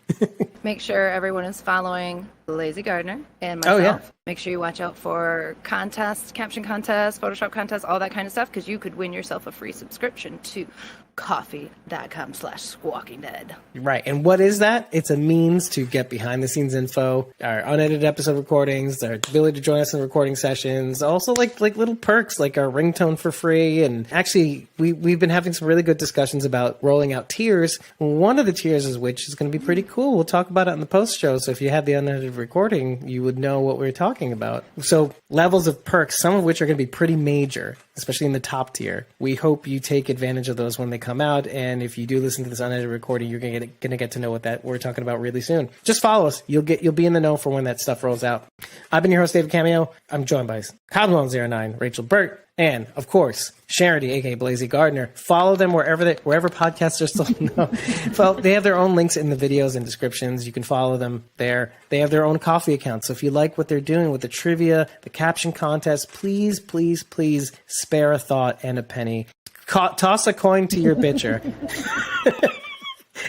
Make sure everyone is following Lazy Gardener and myself. Oh, yeah. Make sure you watch out for contests, caption contests, Photoshop contests, all that kind of stuff, because you could win yourself a free subscription to coffee.com/squawkingdead. Right. And what is that? It's a means to get behind the scenes info, our unedited episode recordings, our ability to join us in recording sessions, also like little perks like our ringtone for free. And actually, we've been having some really good discussions about rolling out tiers. One of the tiers is which is going to be pretty cool. We'll talk about it in the post show. So if you had the unedited recording, you would know what we're talking about. So levels of perks, some of which are going to be pretty major, especially in the top tier. We hope you take advantage of those when they come out. And if you do listen to this unedited recording, you're going to get to know what that we're talking about really soon. Just follow us. You'll be in the know for when that stuff rolls out. I've been your host, David Cameo. I'm joined by Cosmo09, Rachel Burt, and of course, Charity, aka Blazy Gardner. Follow them wherever podcasts are still. No. Well, they have their own links in the videos and descriptions. You can follow them there. They have their own coffee account. So if you like what they're doing with the trivia, the caption contest, please, please, please spare a thought and a penny. Toss a coin to your bitcher.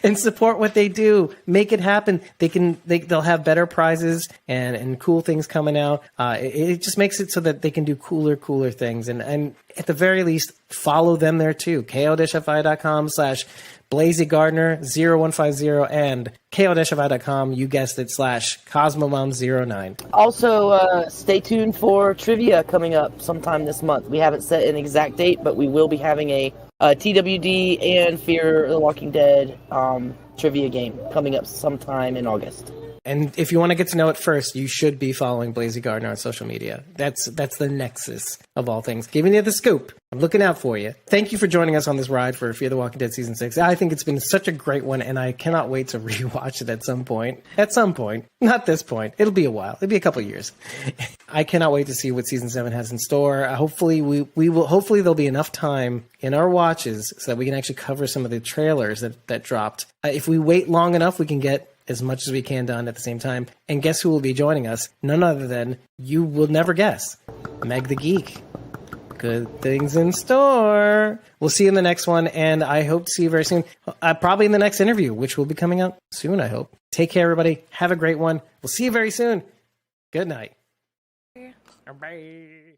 And support what they do. Make it happen. They'll have better prizes and cool things coming out. It just makes it so that they can do cooler things. And at the very least, follow them there too. ko-fi.com/BlazyGardner0150 and ko-fi.com, you guessed it, /CosmoMom09. Also, stay tuned for trivia coming up sometime this month. We haven't set an exact date, but we will be having a TWD and Fear the Walking Dead trivia game coming up sometime in August. And if you want to get to know it first, you should be following Blazy Gardner on social media. That's the nexus of all things. Giving you the scoop. I'm looking out for you. Thank you for joining us on this ride for Fear the Walking Dead Season 6. I think it's been such a great one, and I cannot wait to rewatch it at some point. At some point. Not this point. It'll be a while. It'll be a couple of years. I cannot wait to see what Season 7 has in store. Hopefully hopefully there'll be enough time in our watches so that we can actually cover some of the trailers that dropped. If we wait long enough, we can get as much as we can done at the same time. And guess who will be joining us? None other than, you will never guess, Meg the Geek. Good things in store. We'll see you in the next one, and I hope to see you very soon. Probably in the next interview, which will be coming out soon, I hope. Take care, everybody. Have a great one. We'll see you very soon. Good night. Yeah. Bye.